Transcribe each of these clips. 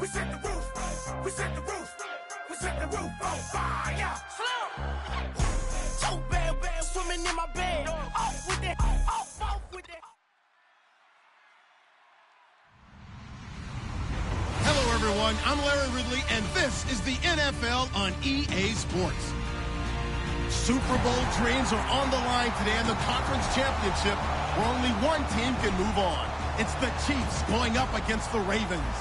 set the roof. We set the roof. We set the roof on fire. So bad, swimming in my bed. Off with that. Off with that. Hello, everyone. I'm Larry Ridley, and this is the NFL on EA Sports. Super Bowl dreams are on the line today in the conference championship, where only one team can move on. It's the Chiefs going up against the Ravens.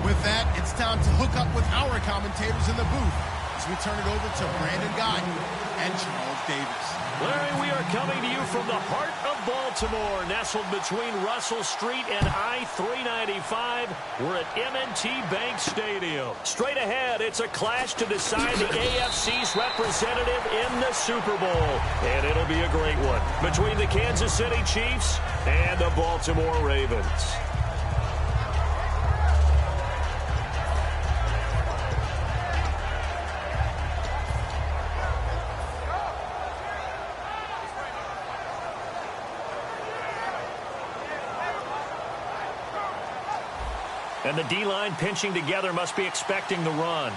With that, it's time to hook up with our commentators in the booth as we turn it over to Brandon Guyton and Charles Davis. Larry, we are coming to you from the heart of Baltimore, nestled between Russell Street and I-395. We're at M&T Bank Stadium. Straight ahead, it's a clash to decide the AFC's representative in the Super Bowl. And it'll be a great one between the Kansas City Chiefs and the Baltimore Ravens. And the D-line pinching together must be expecting the run.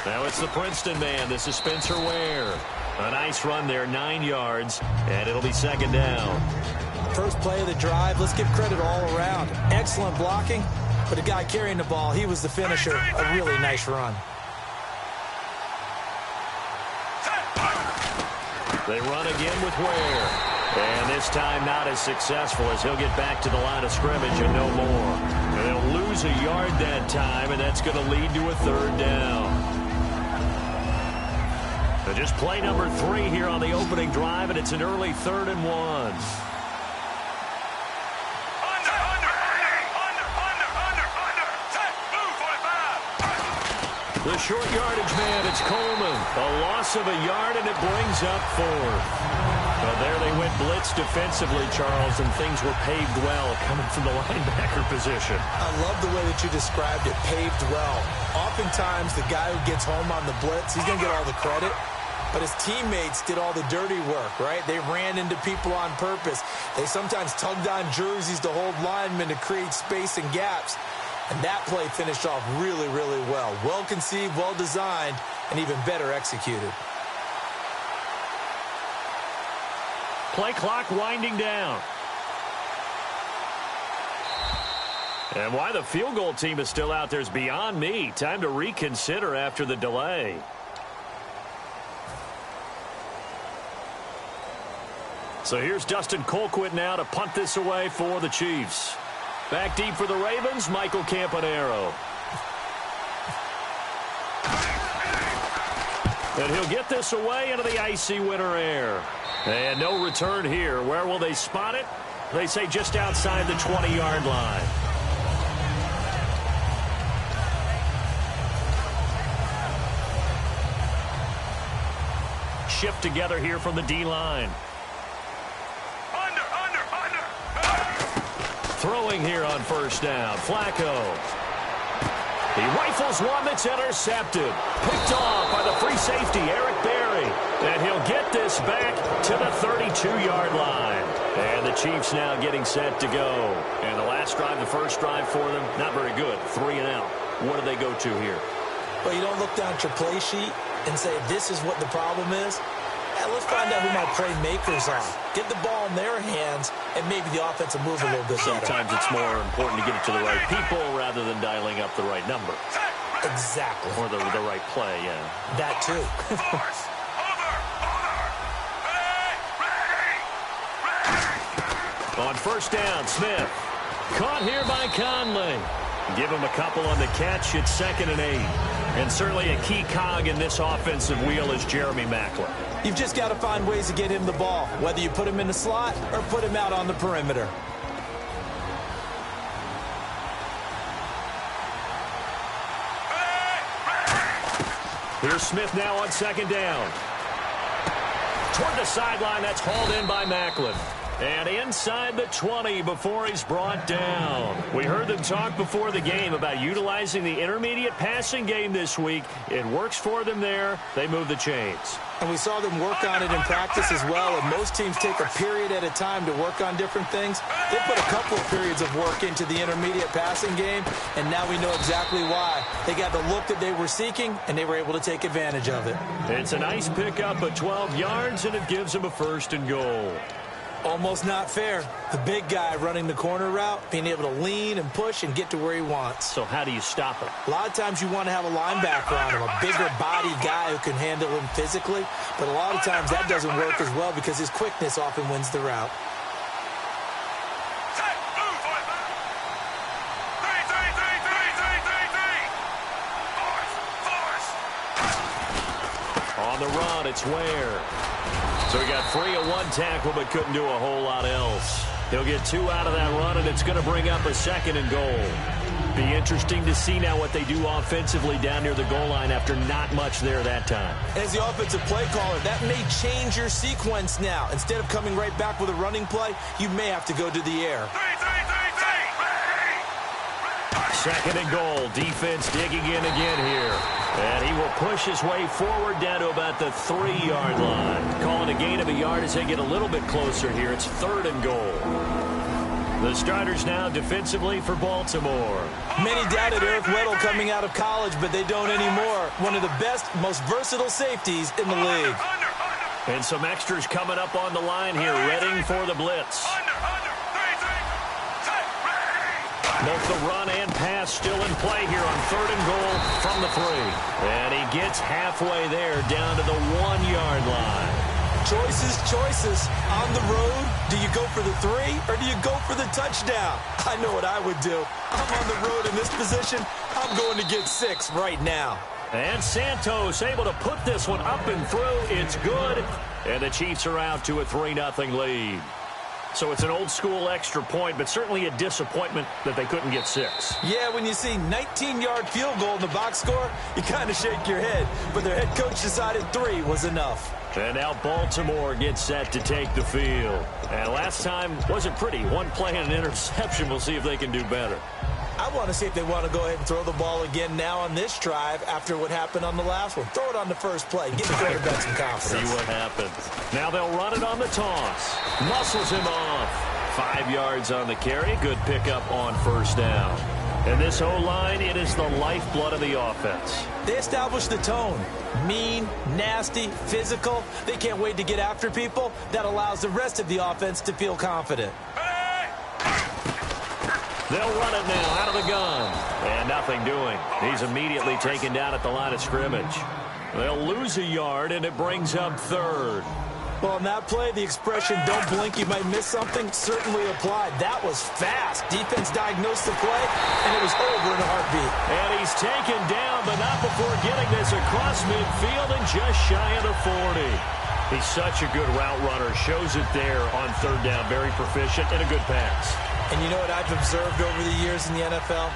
Now it's the Princeton man. This is Spencer Ware. A nice run there, 9 yards, and it'll be second down. First play of the drive, let's give credit all around. Excellent blocking, but the guy carrying the ball, he was the finisher. A really nice run. They run again with Ware. And this time not as successful as he'll get back to the line of scrimmage and no more. And they'll lose a yard that time, and that's going to lead to a third down. So just play number 3 here on the opening drive, and it's an early 3rd and 1. The short yardage man, it's Coleman. A loss of a yard, and it brings up 4th. Well, there they went blitz defensively, Charles, and things were paved well coming from the linebacker position. I love the way that you described it, paved well. Oftentimes, the guy who gets home on the blitz, he's going to get all the credit. But his teammates did all the dirty work, right? They ran into people on purpose. They sometimes tugged on jerseys to hold linemen to create space and gaps. And that play finished off really, really well. Well conceived, well designed, and even better executed. Play clock winding down. And why the field goal team is still out there is beyond me. Time to reconsider after the delay. So here's Dustin Colquitt now to punt this away for the Chiefs. Back deep for the Ravens, Michael Campanaro. And he'll get this away into the icy winter air. And no return here. Where will they spot it? They say just outside the 20-yard line. Shift together here from the D-line. Throwing here on first down, Flacco. He rifles one that's intercepted. Picked off by the free safety, Eric Berry. And he'll get this back to the 32-yard line. And the Chiefs now getting set to go. And the last drive, the first drive for them, not very good. 3 and out. What do they go to here? Well, you don't look down at your play sheet and say, this is what the problem is. Let's find out who my playmakers are. Get the ball in their hands, and maybe the offense will move a little bit better. Sometimes it's more important to get it to the right people rather than dialing up the right number. Exactly. Or the right play, yeah. That too. On first down, Smith. Caught here by Conley. Give him a couple on the catch. It's 2nd and 8. And certainly a key cog in this offensive wheel is Jeremy Maclin. You've just got to find ways to get him the ball, whether you put him in the slot or put him out on the perimeter. Here's Smith now on 2nd down. Toward the sideline, that's hauled in by Maclin. And inside the 20 before he's brought down. We heard them talk before the game about utilizing the intermediate passing game this week. It works for them there. They move the chains. And we saw them work on it in practice as well. And most teams take a period at a time to work on different things. They put a couple of periods of work into the intermediate passing game, and now we know exactly why. They got the look that they were seeking, and they were able to take advantage of it. It's a nice pickup of 12 yards, and it gives them a 1st and goal. Almost not fair. The big guy running the corner route, being able to lean and push and get to where he wants. So how do you stop it? A lot of times you want to have a linebacker on him, a bigger body guy who can handle him physically. But a lot of times that doesn't work as well because his quickness often wins the route. On the run, it's Ware. So he got 3 of 1 tackle, but couldn't do a whole lot else. He'll get 2 out of that run, and it's going to bring up a 2nd and goal. Be interesting to see now what they do offensively down near the goal line after not much there that time. As the offensive play caller, that may change your sequence now. Instead of coming right back with a running play, you may have to go to the air. 2nd and goal. Defense digging in again here. And he will push his way forward down to about the 3-yard line. Calling a gain of a yard as they get a little bit closer here. It's 3rd and goal. The starters now defensively for Baltimore. Many doubted Eric Weddle coming out of college, but they don't anymore. One of the best, most versatile safeties in the league. And some extras coming up on the line here, readying for the blitz. Both the run and pass still in play here on 3rd and goal from the 3. And he gets halfway there down to the 1-yard line. Choices. On the road, do you go for the 3 or do you go for the touchdown? I know what I would do. I'm on the road in this position. I'm going to get 6 right now. And Santos able to put this one up and through. It's good. And the Chiefs are out to a 3-0 lead. So it's an old-school extra point, but certainly a disappointment that they couldn't get 6. Yeah, when you see 19-yard field goal in the box score, you kind of shake your head. But their head coach decided 3 was enough. And now Baltimore gets set to take the field. And last time wasn't pretty. 1 play and an interception. We'll see if they can do better. I want to see if they want to go ahead and throw the ball again now on this drive after what happened on the last one. Throw it on the first play. Give the quarterback some confidence. See what happens. Now they'll run it on the toss. Muscles him off. 5 yards on the carry. Good pickup on 1st down. And this O-line, it is the lifeblood of the offense. They established the tone. Mean, nasty, physical. They can't wait to get after people. That allows the rest of the offense to feel confident. They'll run it now out of the gun. And nothing doing. He's immediately taken down at the line of scrimmage. They'll lose a yard, and it brings up 3rd. Well, on that play, the expression, don't blink, you might miss something, certainly applied. That was fast. Defense diagnosed the play, and it was over in a heartbeat. And he's taken down, but not before getting this across midfield and just shy of the 40. He's such a good route runner. Shows it there on 3rd down. Very proficient and a good pass. And you know what I've observed over the years in the NFL?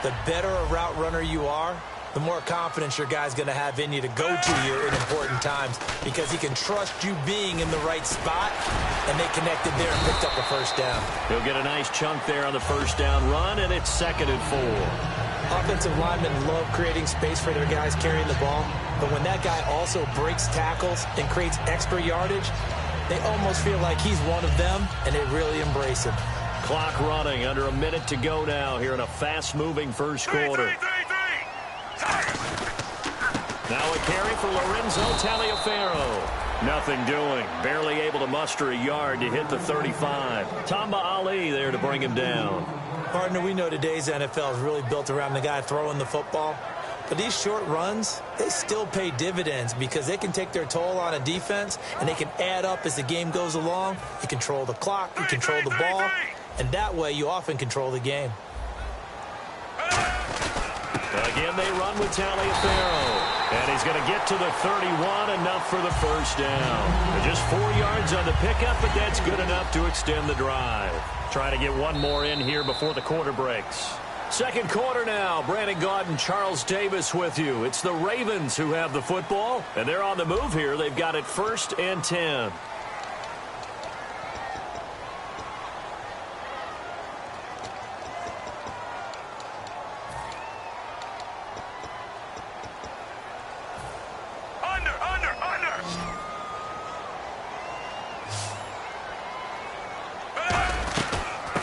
The better a route runner you are, the more confidence your guy's going to have in you to go to you in important times because he can trust you being in the right spot, and they connected there and picked up a 1st down. He'll get a nice chunk there on the 1st down run, and it's 2nd and 4. Offensive linemen love creating space for their guys carrying the ball, but when that guy also breaks tackles and creates extra yardage, they almost feel like he's one of them, and they really embrace him. Clock running, under a minute to go now here in a fast-moving first quarter. Now a carry for Lorenzo Taliaferro. Nothing doing. Barely able to muster a yard to hit the 35. Tamba Ali there to bring him down. Partner, we know today's NFL is really built around the guy throwing the football. But these short runs, they still pay dividends because they can take their toll on a defense, and they can add up as the game goes along. You control the clock, you control the ball, and that way you often control the game. Again, they run with Taliaferro. And he's going to get to the 31, enough for the 1st down. Just 4 yards on the pickup, but that's good enough to extend the drive. Trying to get one more in here before the quarter breaks. Second quarter now. Brandon Gaud and Charles Davis with you. It's the Ravens who have the football, and they're on the move here. They've got it 1st and 10.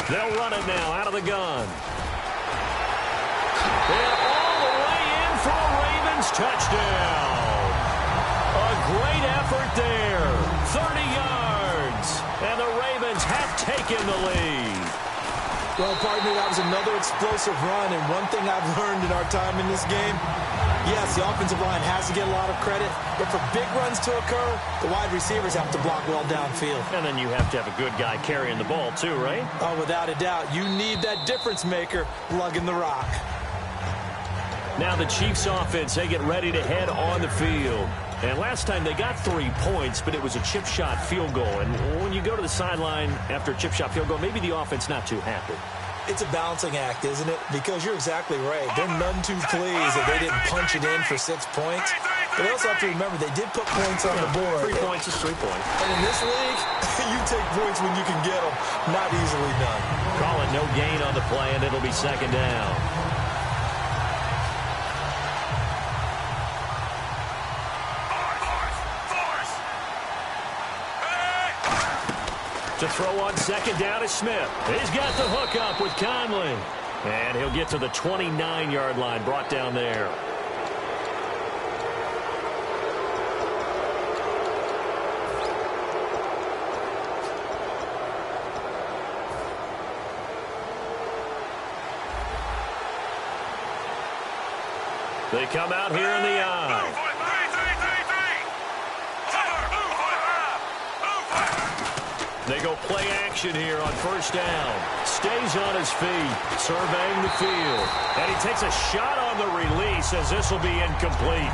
They'll run it now out of the gun. And all the way in for a Ravens touchdown. A great effort there. 30 yards. And the Ravens have taken the lead. Well, partner, that was another explosive run. And one thing I've learned in our time in this game, yes, the offensive line has to get a lot of credit. But for big runs to occur, the wide receivers have to block well downfield. And then you have to have a good guy carrying the ball too, right? Oh, without a doubt. You need that difference maker lugging the rock. Now the Chiefs offense, they get ready to head on the field. And last time they got 3 points, but it was a chip shot field goal. And when you go to the sideline after a chip shot field goal, maybe the offense not too happy. It's a balancing act, isn't it? Because you're exactly right. They're none too pleased that they didn't punch it in for 6 points. But they also have to remember they did put points on the board. 3 points is 3 points. And in this league, you take points when you can get them. Not easily done. Call it no gain on the play, and it'll be second down. To throw on second down is Smith. He's got the hook up with Conley. And he'll get to the 29-yard line, brought down there. They come out here in the eye. They go play action here on first down. Stays on his feet, surveying the field. And he takes a shot on the release as this will be incomplete.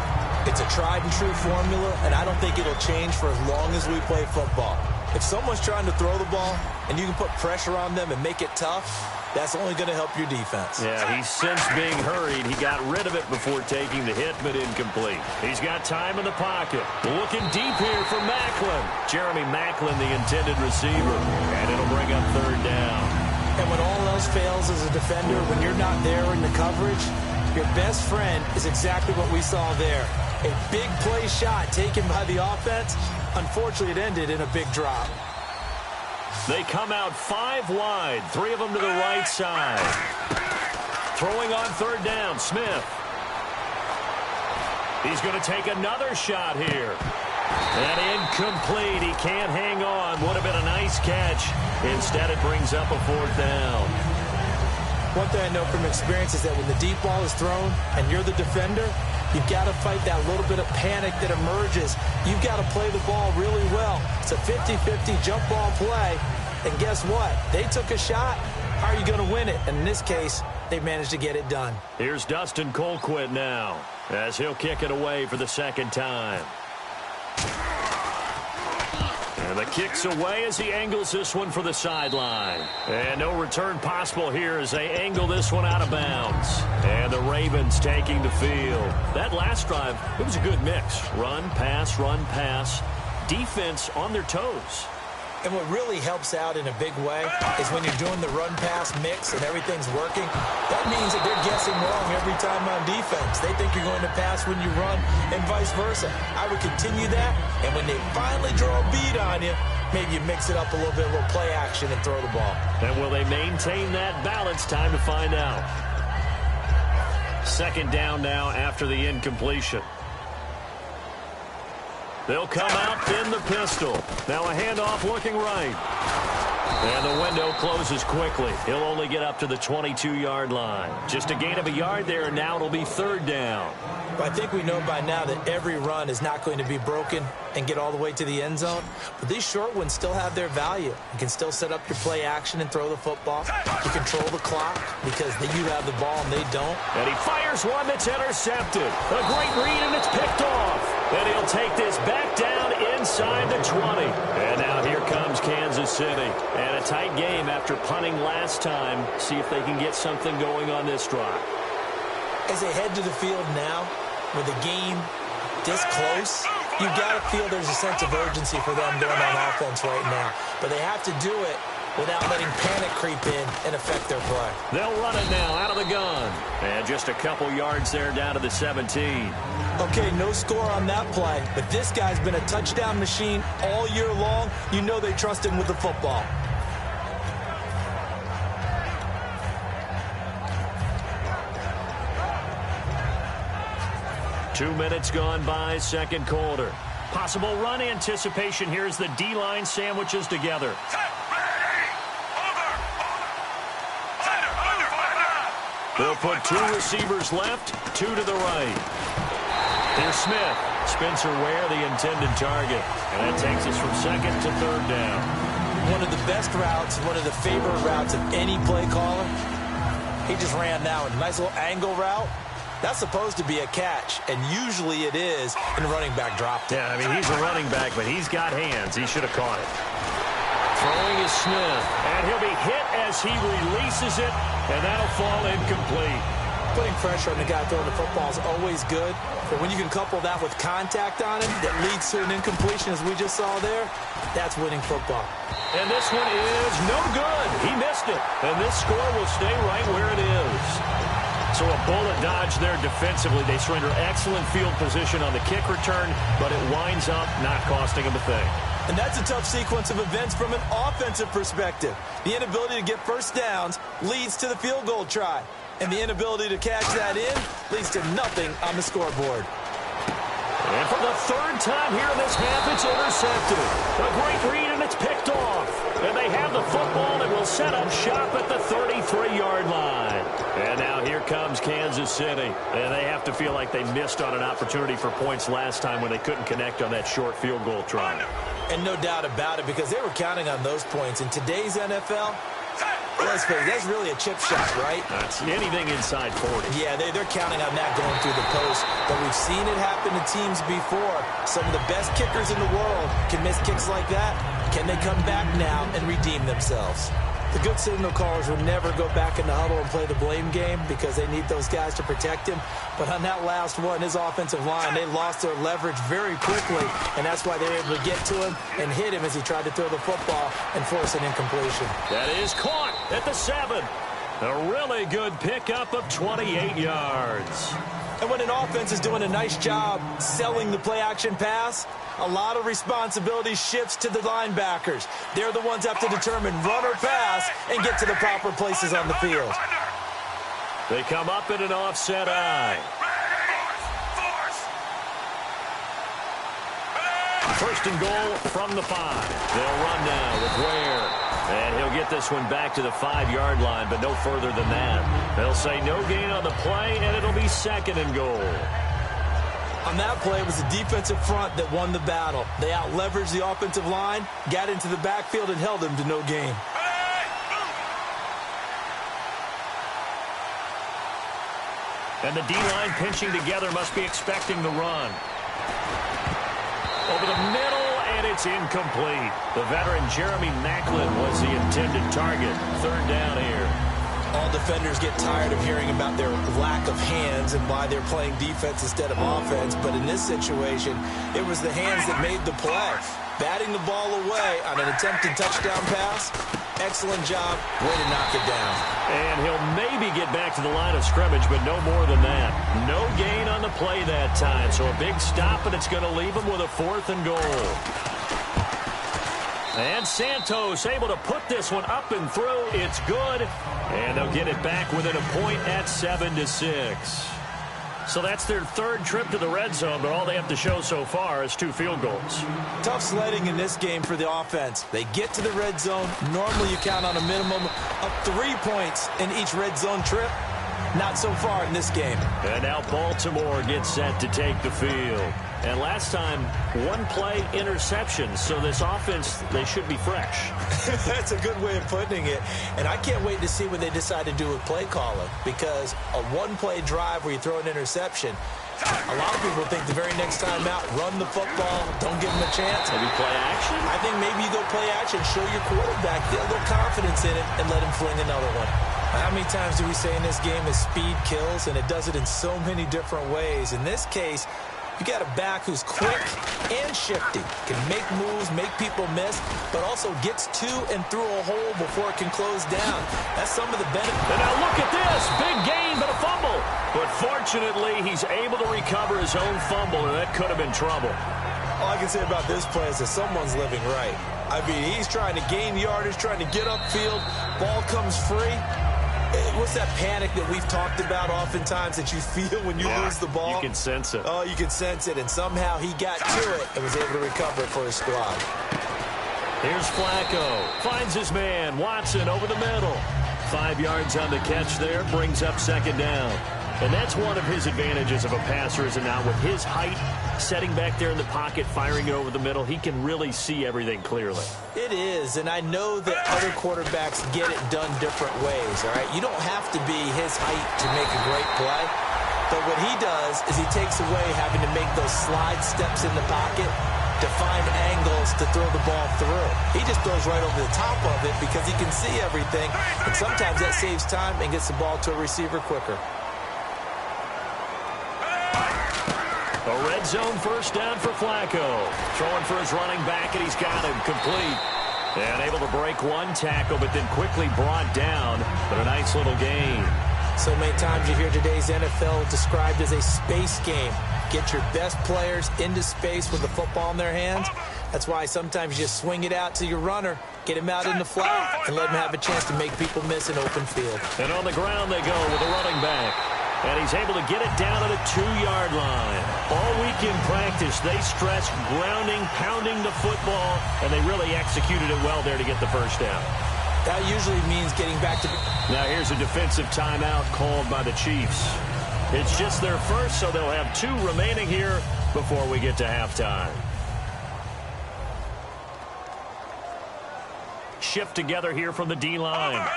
It's a tried and true formula, and I don't think it'll change for as long as we play football. If someone's trying to throw the ball and you can put pressure on them and make it tough, that's only going to help your defense. Yeah, he's since being hurried. He got rid of it before taking the hit, but incomplete. He's got time in the pocket. Looking deep here for Macklin. Jeremy Macklin, the intended receiver. And it'll bring up third down. And when all else fails as a defender, when you're not there in the coverage, your best friend is exactly what we saw there. A big play shot taken by the offense. Unfortunately, it ended in a big drop. They come out 5 wide, 3 of them to the right side. Throwing on third down, Smith. He's going to take another shot here. And incomplete. He can't hang on. Would have been a nice catch. Instead, it brings up a fourth down. One thing I know from experience is that when the deep ball is thrown and you're the defender, you've got to fight that little bit of panic that emerges. You've got to play the ball really well. It's a 50-50 jump ball play. And guess what? They took a shot. How are you going to win it? And in this case, they managed to get it done. Here's Dustin Colquitt now as he'll kick it away for the second time. And the kick's away as he angles this one for the sideline. And no return possible here as they angle this one out of bounds. And the Ravens taking the field. That last drive, it was a good mix. Run, pass, defense on their toes. And what really helps out in a big way is when you're doing the run-pass mix and everything's working, that means that they're guessing wrong every time on defense. They think you're going to pass when you run and vice versa. I would continue that, and when they finally draw a bead on you, maybe you mix it up a little bit, a little play action, and throw the ball. And will they maintain that balance? Time to find out. Second down now after the incompletion. They'll come out in the pistol. Now a handoff looking right. And the window closes quickly. He'll only get up to the 22-yard line. Just a gain of a yard there, and now it'll be third down. Well, I think we know by now that every run is not going to be broken and get all the way to the end zone. But these short ones still have their value. You can still set up your play action and throw the football. You control the clock because you have the ball and they don't. And he fires one that's intercepted. A great read, and it's picked off. And he'll take this back down inside the 20. And now here comes Kansas City. And a tight game after punting last time. See if they can get something going on this drive. As they head to the field now, with the game this close, you've got to feel there's a sense of urgency for them going on offense right now. But they have to do it without letting panic creep in and affect their play. They'll run it now out of the gun. And just a couple yards there down to the 17. Okay, no score on that play, but this guy's been a touchdown machine all year long. You know they trust him with the football. 2 minutes gone by, second quarter. Possible run anticipation here as the D-line sandwiches together. They'll put 2 receivers left, 2 to the right. Here's Smith. Spencer Ware, the intended target. And that takes us from second to third down. One of the best routes, one of the favorite routes of any play caller. He just ran now a nice little angle route. That's supposed to be a catch, and usually it is, and the running back dropped it. Yeah, I mean, he's a running back, but he's got hands. He should have caught it. Throwing is Smith, and he'll be hit as he releases it, and that'll fall incomplete. Putting pressure on the guy throwing the football is always good, but when you can couple that with contact on him that leads to an incompletion, as we just saw there, that's winning football. And this one is no good. He missed it, and this score will stay right where it is. So a bullet dodge there defensively. They surrender excellent field position on the kick return, but it winds up not costing them a thing. And that's a tough sequence of events from an offensive perspective. The inability to get first downs leads to the field goal try. And the inability to catch that in leads to nothing on the scoreboard. And for the third time here in this half, it's intercepted. A great read, and it's picked off. And they have the football and will set up shop at the 33-yard line. And now here comes Kansas City. And they have to feel like they missed on an opportunity for points last time when they couldn't connect on that short field goal try. And no doubt about it, because they were counting on those points. In today's NFL, let's face it, that's really a chip shot, right? That's anything inside 40. Yeah, they're counting on that going through the post. But we've seen it happen to teams before. Some of the best kickers in the world can miss kicks like that. Can they come back now and redeem themselves? The good signal callers will never go back in the huddle and play the blame game because they need those guys to protect him. But on that last one, his offensive line, they lost their leverage very quickly, and that's why they were able to get to him and hit him as he tried to throw the football and force an incompletion. That is caught at the 7. A really good pickup of 28 yards. And when an offense is doing a nice job selling the play-action pass, a lot of responsibility shifts to the linebackers. They're the ones that have to determine run or pass and get to the proper places on the field. They come up in an offset eye. First and goal from the 5. They'll run now with Ware. And he'll get this one back to the 5-yard line, but no further than that. They'll say no gain on the play, and it'll be second and goal. On that play, it was the defensive front that won the battle. They out-leveraged the offensive line, got into the backfield, and held them to no gain. And the D-line pinching together must be expecting the run. Over the middle, and it's incomplete. The veteran Jeremy Maclin was the intended target. Third down here. All defenders get tired of hearing about their lack of hands and why they're playing defense instead of offense. But in this situation, it was the hands that made the play. Batting the ball away on an attempted touchdown pass. Excellent job. Way to knock it down. And he'll maybe get back to the line of scrimmage, but no more than that. No gain on the play that time. So a big stop, and it's going to leave him with a 4th and goal. And Santos able to put this one up and through. It's good. And they'll get it back within a point at 7-6. So that's their third trip to the red zone, but all they have to show so far is 2 field goals. Tough sledding in this game for the offense. They get to the red zone. Normally you count on a minimum of 3 points in each red zone trip. Not so far in this game. And now Baltimore gets set to take the field. And last time, 1-play interception. So this offense, they should be fresh. That's a good way of putting it. And I can't wait to see what they decide to do with play calling. Because a 1-play drive where you throw an interception, a lot of people think the very next time out, run the football, don't give them a chance. Maybe play action? I think maybe you go play action, show your quarterback, get a little confidence in it, and let him fling another one. How many times do we say in this game that speed kills, and it does it in so many different ways? In this case, you got a back who's quick and shifty, can make moves, make people miss, but also gets to and through a hole before it can close down. That's some of the benefit. And now look at this. Big gain, but a fumble. But fortunately, he's able to recover his own fumble, and that could have been trouble. All I can say about this play is that someone's living right. I mean, he's trying to gain yardage, trying to get upfield. Ball comes free. what's that panic that we've talked about oftentimes that you feel when you lose the ball? You can sense it. Oh, you can sense it, and somehow he got to it and was able to recover it for his squad. Here's Flacco. Finds his man. Watson over the middle. 5 yards on the catch there. Brings up second down. And that's one of his advantages of a passer, is it not? With his height, setting back there in the pocket, firing it over the middle, he can really see everything clearly. It is, and I know that other quarterbacks get it done different ways, all right? You don't have to be his height to make a great play, but what he does is he takes away having to make those slide steps in the pocket to find angles to throw the ball through. He just throws right over the top of it because he can see everything, and sometimes that saves time and gets the ball to a receiver quicker. A red zone first down for Flacco. Throwing for his running back, and he's got him complete. And able to break one tackle, but then quickly brought down. But a nice little gain. So many times you hear today's NFL described as a space game. Get your best players into space with the football in their hands. That's why sometimes you just swing it out to your runner, get him out in the flat, and let him have a chance to make people miss an open field. And on the ground they go with a running back. And he's able to get it down to the 2-yard line. All week in practice, they stressed grounding, pounding the football, and they really executed it well there to get the first down. That usually means getting back to... Now here's a defensive timeout called by the Chiefs. It's just their first, so they'll have 2 remaining here before we get to halftime. Shift together here from the D-line.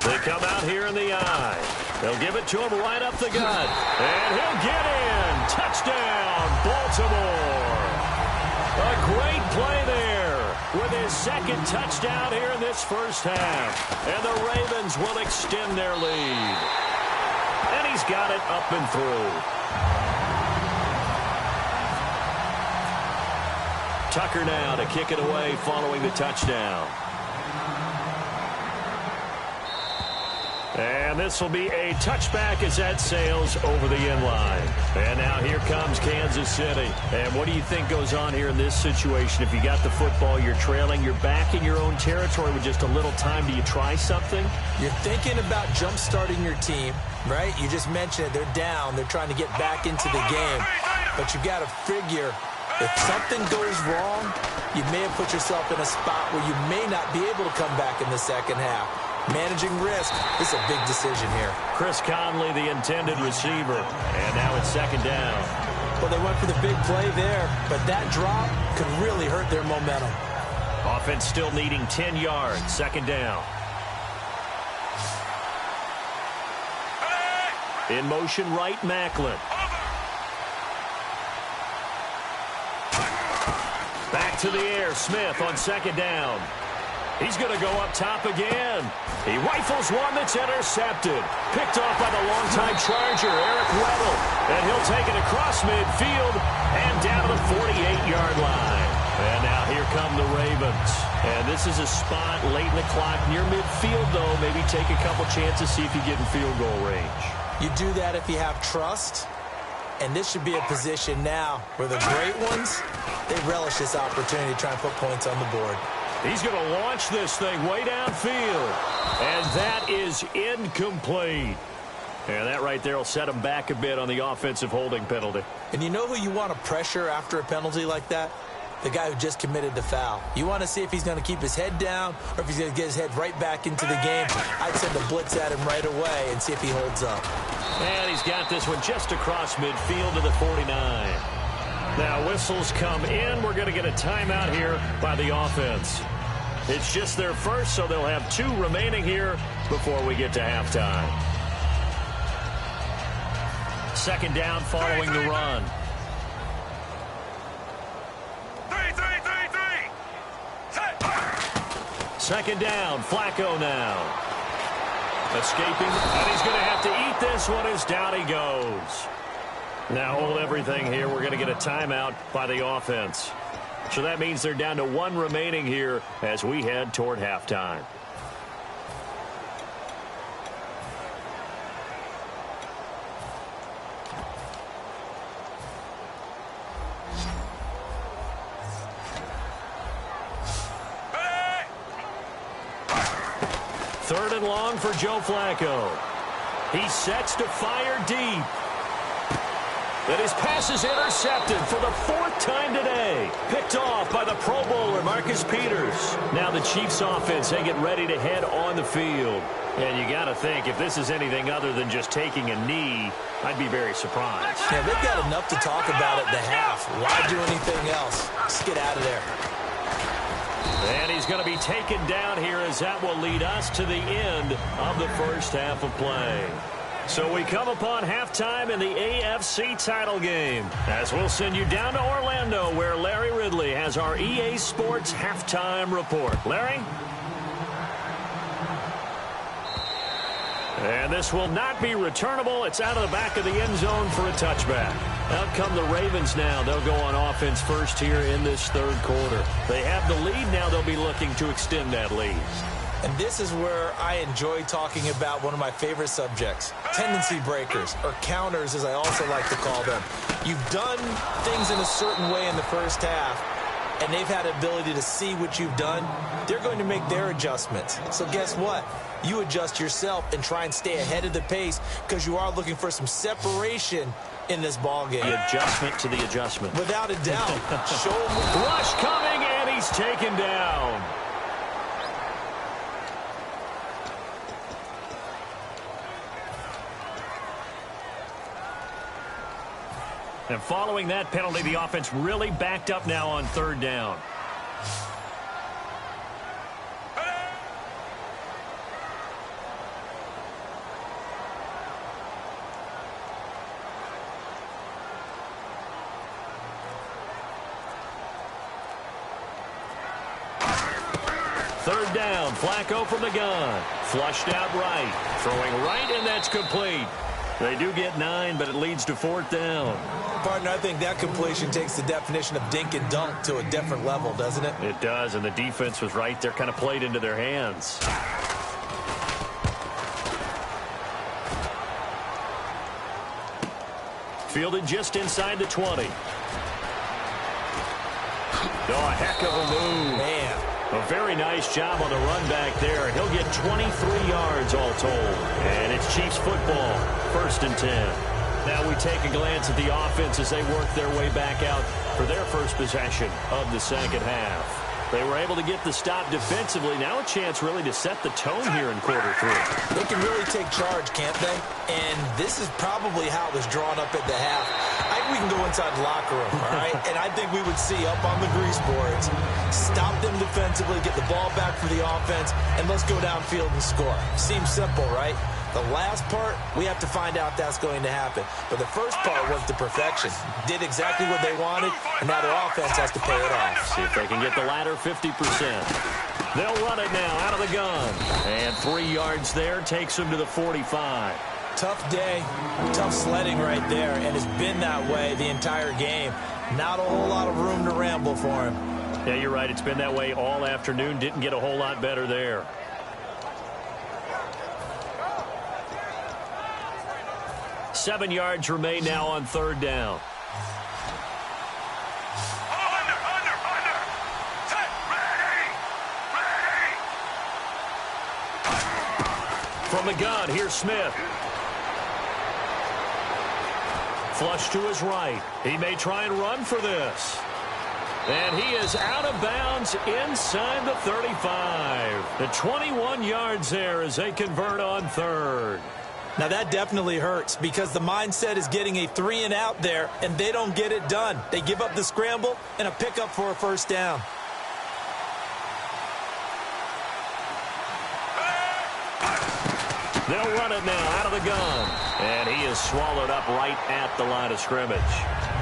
They come out here in the eye. They'll give it to him right up the gut. And he'll get in. Touchdown, Baltimore. A great play there with his second touchdown here in this first half. And the Ravens will extend their lead. And he's got it up and through. Tucker now to kick it away following the touchdown. And this will be a touchback as that sails over the end line. And now here comes Kansas City. And what do you think goes on here in this situation? If you got the football, you're trailing, you're back in your own territory with just a little time. Do you try something? You're thinking about jump-starting your team, right? You just mentioned it. They're down. They're trying to get back into the game. But you got to figure, if something goes wrong, you may have put yourself in a spot where you may not be able to come back in the second half. Managing risk, this is a big decision here. Chris Conley, the intended receiver. And now it's second down. Well, they went for the big play there, but that drop could really hurt their momentum. Offense still needing 10 yards. Second down. In motion right, Macklin. Back to the air, Smith on second down. He's going to go up top again. He rifles one that's intercepted. Picked off by the longtime Charger, Eric Weddle. And he'll take it across midfield and down to the 48-yard line. And now here come the Ravens. And this is a spot late in the clock near midfield, though. Maybe take a couple chances, see if you get in field goal range. You do that if you have trust. And this should be a position now where the great ones, they relish this opportunity to try and put points on the board. He's going to launch this thing way downfield. And that is incomplete. And that right there will set him back a bit on the offensive holding penalty. And you know who you want to pressure after a penalty like that? The guy who just committed the foul. You want to see if he's going to keep his head down or if he's going to get his head right back into the game. I'd send a blitz at him right away and see if he holds up. And he's got this one just across midfield to the 49. Now whistles come in. We're going to get a timeout here by the offense. It's just their first, so they'll have 2 remaining here before we get to halftime. Second down following the run. 3. Second down, Flacco now. Escaping, and he's going to have to eat this one as down he goes. Now hold everything here. We're going to get a timeout by the offense. So that means they're down to 1 remaining here as we head toward halftime. Third and long for Joe Flacco. He sets to fire deep. And his pass is intercepted for the fourth time today. Picked off by the Pro Bowler, Marcus Peters. Now the Chiefs offense, they get ready to head on the field. And you got to think, if this is anything other than just taking a knee, I'd be very surprised. Yeah, they've got enough to talk about at the half. Why do anything else? Just get out of there. And he's going to be taken down here as that will lead us to the end of the first half of play. So we come upon halftime in the AFC title game, as we'll send you down to Orlando, where Larry Ridley has our EA Sports halftime report. Larry? And this will not be returnable. It's out of the back of the end zone for a touchback. Out come the Ravens now. They'll go on offense first here in this third quarter. They have the lead. Now they'll be looking to extend that lead. And this is where I enjoy talking about one of my favorite subjects, tendency breakers, or counters as I also like to call them. You've done things in a certain way in the first half, and they've had the ability to see what you've done. They're going to make their adjustments. So guess what? You adjust yourself and try and stay ahead of the pace because you are looking for some separation in this ball game. The adjustment to the adjustment. Without a doubt. Show them. Rush coming, and he's taken down. And following that penalty, the offense really backed up now on third down. Third down, Flacco from the gun. Flushed out right. Throwing right, and that's complete. They do get 9, but it leads to fourth down. Partner, I think that completion takes the definition of dink and dunk to a different level, doesn't it? It does, and the defense was right there, kind of played into their hands. Fielded just inside the 20. Oh, a heck of a move. Man. A very nice job on the run back there. He'll get 23 yards all told. And it's Chiefs football, 1st and 10. Now we take a glance at the offense as they work their way back out for their first possession of the second half. They were able to get the stop defensively. Now a chance really to set the tone here in quarter 3. They can really take charge, can't they? And this is probably how it was drawn up at the half. I think we can go inside the locker room, all right? And I think we would see up on the grease boards, stop them defensively, get the ball back for the offense, and let's go downfield and score. Seems simple, right? The last part, we have to find out if that's going to happen. But the first part went to perfection. Did exactly what they wanted, and now their offense has to pay it off. See if they can get the latter 50%. They'll run it now out of the gun. And 3 yards there takes them to the 45. Tough day, tough sledding right there, and it's been that way the entire game. Not a whole lot of room to ramble for him. Yeah, you're right. It's been that way all afternoon. Didn't get a whole lot better there. Seven yards remain now on third down. Under. Set, ready. From the gun, here's Smith. Flush to his right. He may try and run for this. And he is out of bounds inside the 35. The 21 yards there as they convert on third. Now that definitely hurts because the mindset is getting a 3 and out there, and they don't get it done. They give up the scramble and a pickup for a first down. They'll run it now out of the gun. And he is swallowed up right at the line of scrimmage.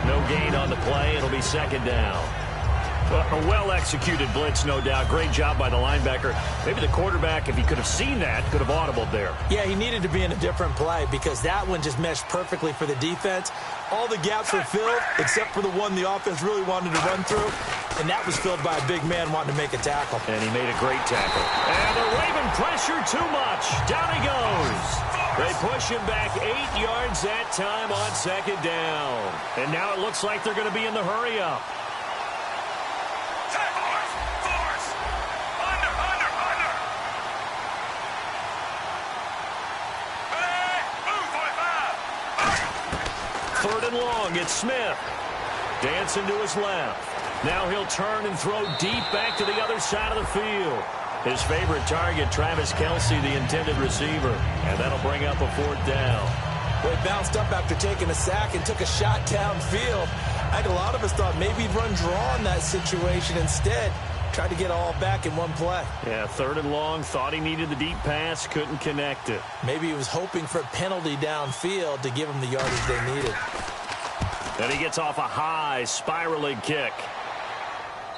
No gain on the play. It'll be second down. A well-executed blitz, no doubt. Great job by the linebacker. Maybe the quarterback, if he could have seen that, could have audibled there. Yeah, he needed to be in a different play because that one just meshed perfectly for the defense. All the gaps were filled except for the one the offense really wanted to run through, and that was filled by a big man wanting to make a tackle. And he made a great tackle. And the Raven pressure too much. Down he goes. They push him back 8 yards that time on second down. And now it looks like they're going to be in the hurry-up. 3rd and long. It's Smith. Dancing to his left. Now he'll turn and throw deep back to the other side of the field. His favorite target, Travis Kelce, the intended receiver. And that'll bring up a 4th down. Well, he bounced up after taking a sack and took a shot downfield. I think a lot of us thought maybe he'd run draw in that situation. Instead, tried to get all back in one play. Yeah, 3rd and long. Thought he needed the deep pass. Couldn't connect it. Maybe he was hoping for a penalty downfield to give him the yardage they needed. Then he gets off a high spiraling kick.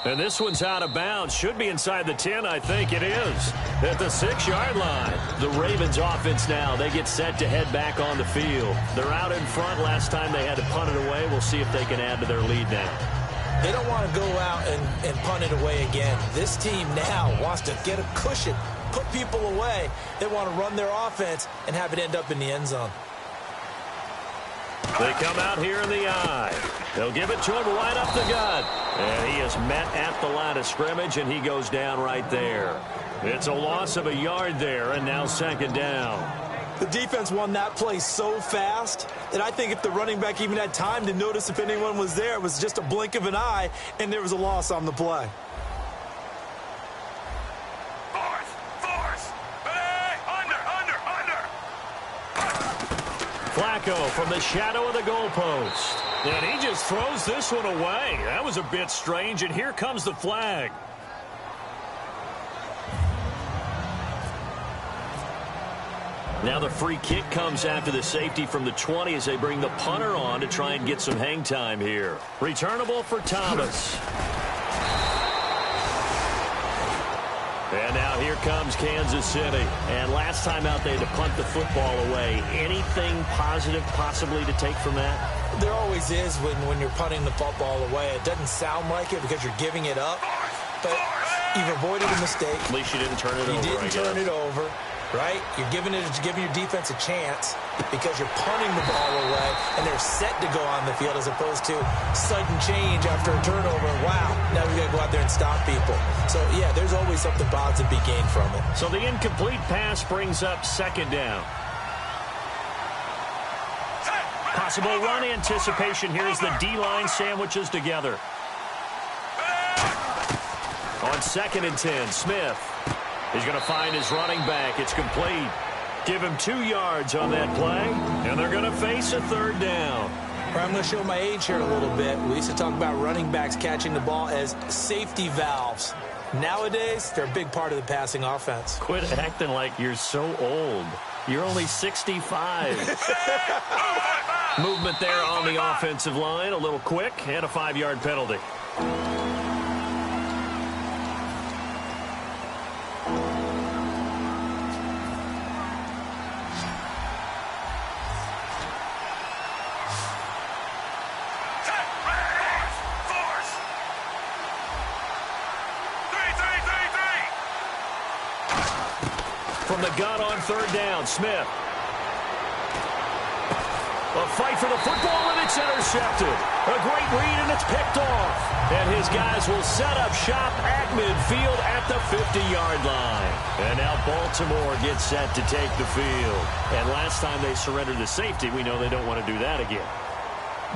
And this one's out of bounds. Should be inside the 10, I think it is. At the 6-yard line. The Ravens offense now. They get set to head back on the field. They're out in front. Last time they had to punt it away. We'll see if they can add to their lead now. They don't want to go out and punt it away again. This team now wants to get a cushion, put people away. They want to run their offense and have it end up in the end zone. They come out here in the eye. They'll give it to him right up the gut. And he is met at the line of scrimmage, and he goes down right there. It's a loss of a yard there, and now 2nd down. The defense won that play so fast that I think if the running back even had time to notice if anyone was there, it was just a blink of an eye, and there was a loss on the play. Flacco from the shadow of the goalpost. And he just throws this one away. That was a bit strange, and here comes the flag. Now the free kick comes after the safety from the 20 as they bring the punter on to try and get some hang time here. Returnable for Thomas. And now here comes Kansas City. And last time out, they had to punt the football away. Anything positive possibly to take from that? There always is when you're punting the football away. It doesn't sound like it because you're giving it up. But you've avoided a mistake. At least you didn't turn it over, You didn't turn it over, right? You're giving your defense a chance because you're punting the ball away, and they're set to go on the field as opposed to sudden change after a turnover. Wow, now we got to go out there and stop people. So, yeah, there's always something positive to be gained from it. So the incomplete pass brings up 2nd down. Possible run anticipation here as the D-line sandwiches together. On 2nd and 10, Smith. He's going to find his running back. It's complete. Give him 2 yards on that play, and they're going to face a 3rd down. I'm going to show my age here a little bit. We used to talk about running backs catching the ball as safety valves. Nowadays, they're a big part of the passing offense. Quit acting like you're so old. You're only 65. Movement there on the offensive line. A little quick and a 5-yard penalty. From the gun on 3rd down, Smith. A fight for the football, and it's intercepted. A great read, and it's picked off. And his guys will set up shop at midfield at the 50-yard line. And now Baltimore gets set to take the field. And last time they surrendered the safety, we know they don't want to do that again.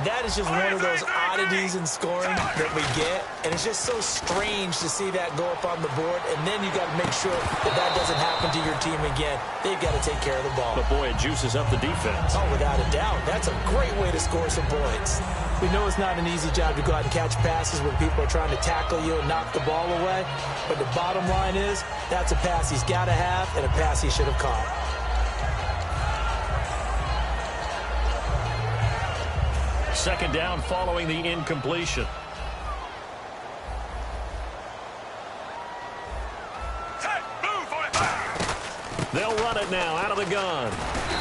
That is just one of those oddities in scoring that we get, and it's just so strange to see that go up on the board, and then you got to make sure that that doesn't happen to your team again. They've got to take care of the ball. But, boy, it juices up the defense. Oh, without a doubt. That's a great way to score some points. We know it's not an easy job to go out and catch passes when people are trying to tackle you and knock the ball away, but the bottom line is that's a pass he's got to have and a pass he should have caught. Second down following the incompletion. They'll run it now out of the gun.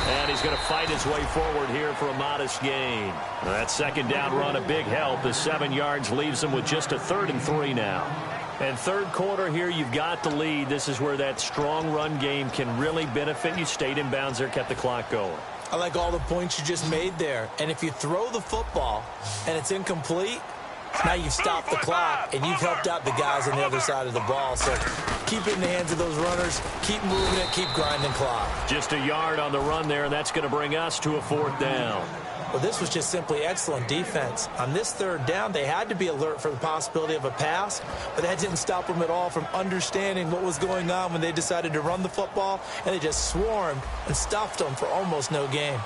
And he's going to fight his way forward here for a modest gain. That 2nd down run a big help. The 7 yards leaves them with just a 3rd and 3 now. And 3rd quarter here, you've got the lead. This is where that strong run game can really benefit you. Stayed in bounds there, kept the clock going. I like all the points you just made there. And if you throw the football and it's incomplete, now you've stopped the clock and you've helped out the guys on the other side of the ball. So keep it in the hands of those runners. Keep moving it. Keep grinding clock. Just a yard on the run there, and that's going to bring us to a 4th down. Well, this was just simply excellent defense. On this third down, they had to be alert for the possibility of a pass, but that didn't stop them at all from understanding what was going on when they decided to run the football, and they just swarmed and stuffed them for almost no gain.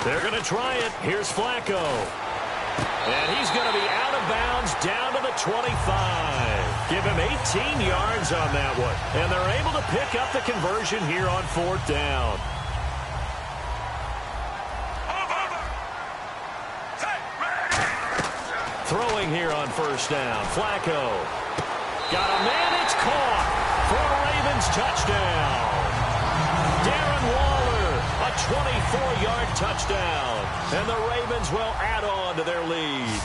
They're going to try it. Here's Flacco. And he's going to be out of bounds down to the 25. Give him 18 yards on that one. And they're able to pick up the conversion here on fourth down. Throwing here on first down. Flacco. Got a man. It's caught for a Ravens touchdown. Darren Waller, a 24-yard touchdown. And the Ravens will add on to their lead.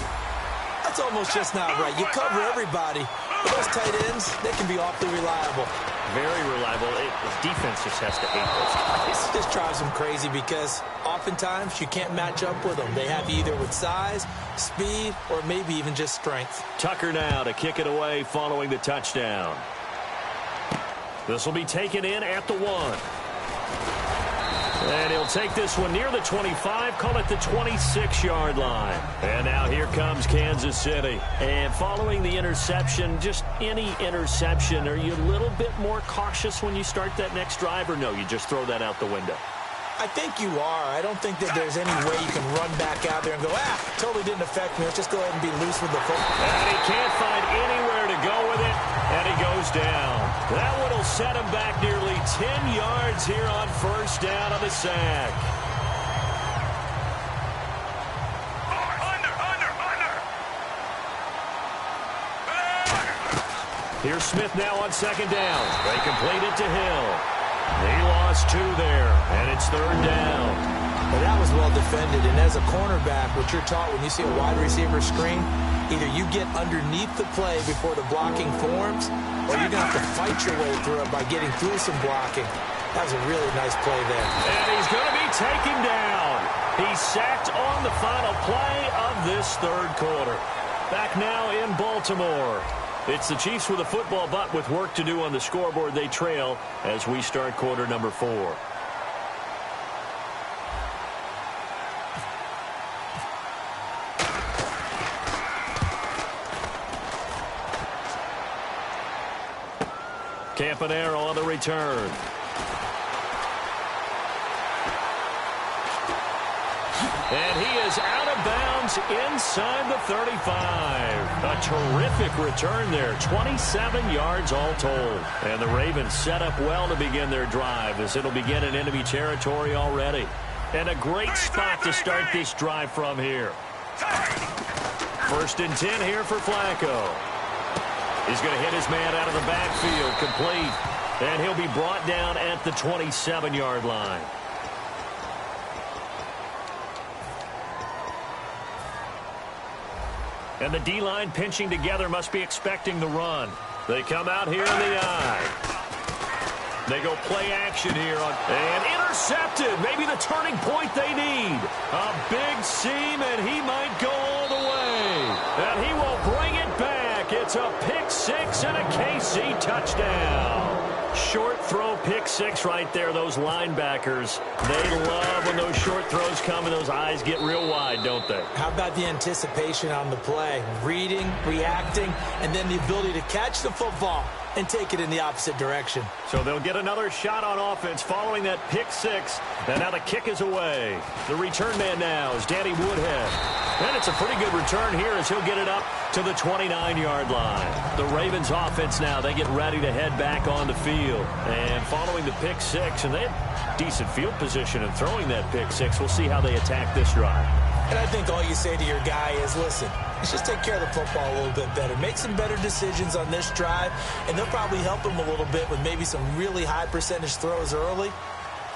That's almost just not right. You cover everybody. But those tight ends, they can be awfully reliable. Very reliable. The defense just has to hate those guys. This drives them crazy because oftentimes you can't match up with them. They have you either with size, speed, or maybe even just strength. Tucker now to kick it away following the touchdown. This will be taken in at the 1. And he'll take this one near the 25, call it the 26-yard line. And now here comes Kansas City. And following the interception, just any interception, are you a little bit more cautious when you start that next drive, or no, you just throw that out the window? I think you are. I don't think that there's any way you can run back out there and go, totally didn't affect me. Let's just go ahead and be loose with the football. And he can't find anywhere to go with it, and he goes down. That one will set him back nearly 10 yards here on first down on the sack. Here's Smith now on second down. They complete it to Hill. He lost 2 there, and it's third down. Well, that was well defended, and as a cornerback, what you're taught when you see a wide receiver screen, either you get underneath the play before the blocking forms, or you're going to have to fight your way through it by getting through some blocking. That was a really nice play there. And he's going to be taken down. He's sacked on the final play of this third quarter. Back now in Baltimore. It's the Chiefs with a football, but with work to do on the scoreboard, they trail as we start quarter number 4. Campanaro on the return. And he is out of bounds inside the 35. A terrific return there. 27 yards all told. And the Ravens set up well to begin their drive as it'll begin in enemy territory already. And a great spot to start this drive from here. First and 10 here for Flacco. He's going to hit his man out of the backfield, complete. And he'll be brought down at the 27-yard line. And the D-line pinching together must be expecting the run. They come out here in the eye. They go play action here on, and intercepted. Maybe the turning point they need. A big seam, and he might go all the way. And he will bring it back. It's a pick 6 and a KC touchdown. Short throw pick 6 right there. Those linebackers, they love when those short throws come and those eyes get real wide, don't they? How about the anticipation on the play? Reading, reacting, and then the ability to catch the football and take it in the opposite direction. So they'll get another shot on offense following that pick 6. And now the kick is away. The return man now is Danny Woodhead. And it's a pretty good return here as he'll get it up to the 29-yard line. The Ravens offense now, they get ready to head back on the field. And following the pick 6, and they had decent field position in throwing that pick 6. We'll see how they attack this drive. And I think all you say to your guy is, listen, let's just take care of the football a little bit better. Make some better decisions on this drive, and they'll probably help him a little bit with maybe some really high percentage throws early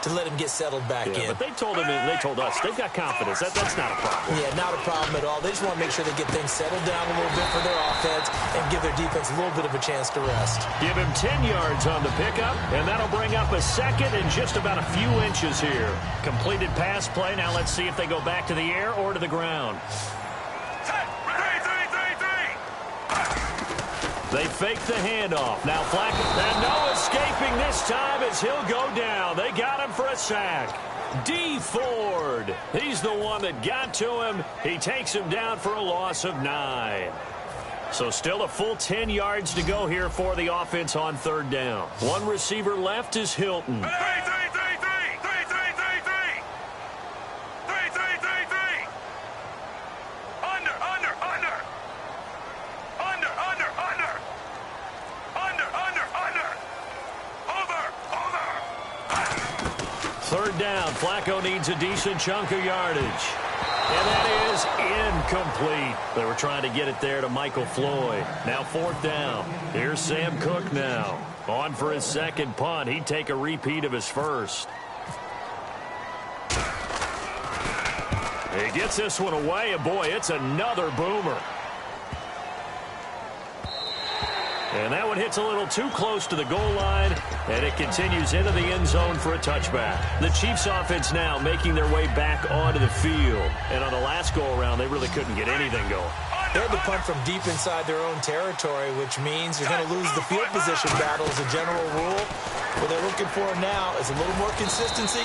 to let him get settled back in. But they told us they've got confidence. That's not a problem. Yeah, not a problem at all. They just want to make sure they get things settled down a little bit for their offense and give their defense a little bit of a chance to rest. Give him 10 yards on the pickup, and that'll bring up a second and just about a few inches here. Completed pass play. Now let's see if they go back to the air or to the ground. They fake the handoff. Now Flacco. And no escaping this time as he'll go down. They got him for a sack. D. Ford. He's the one that got to him. He takes him down for a loss of 9. So still a full 10 yards to go here for the offense on third down. One receiver left is Hilton. Third down, Flacco needs a decent chunk of yardage. And that is incomplete. They were trying to get it there to Michael Floyd. Now fourth down. Here's Sam Cook now. On for his second punt. He'd take a repeat of his first. He gets this one away, and boy, it's another boomer. And that one hits a little too close to the goal line, and it continues into the end zone for a touchback. The Chiefs offense now making their way back onto the field. And on the last go-around, they really couldn't get anything going. They had to punt from deep inside their own territory, which means you're going to lose the field position battle as a general rule. What they're looking for now is a little more consistency,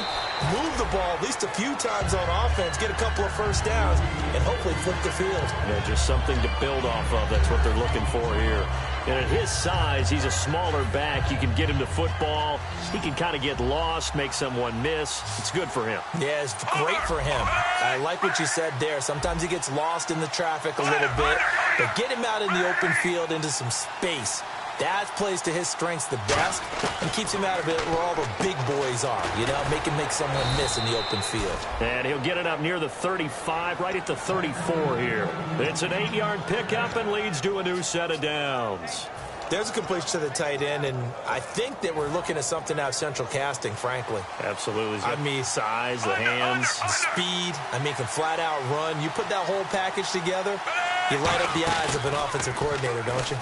move the ball at least a few times on offense, get a couple of first downs, and hopefully flip the field. Yeah, just something to build off of. That's what they're looking for here. And at his size, he's a smaller back. You can get him to football. He can kind of get lost, make someone miss. It's good for him. Yeah, it's great for him. I like what you said there. Sometimes he gets lost in the traffic a little bit, but get him out in the open field into some space. That plays to his strengths the best and keeps him out of it where all the big boys are, you know, make someone miss in the open field. And he'll get it up near the 35, right at the 34 here. It's an 8-yard pickup and leads to a new set of downs. There's a completion to the tight end, and I think that we're looking at something out of central casting, frankly. Absolutely. I mean, size, the hands. the speed, can flat out run. You put that whole package together, you light up the eyes of an offensive coordinator, don't you?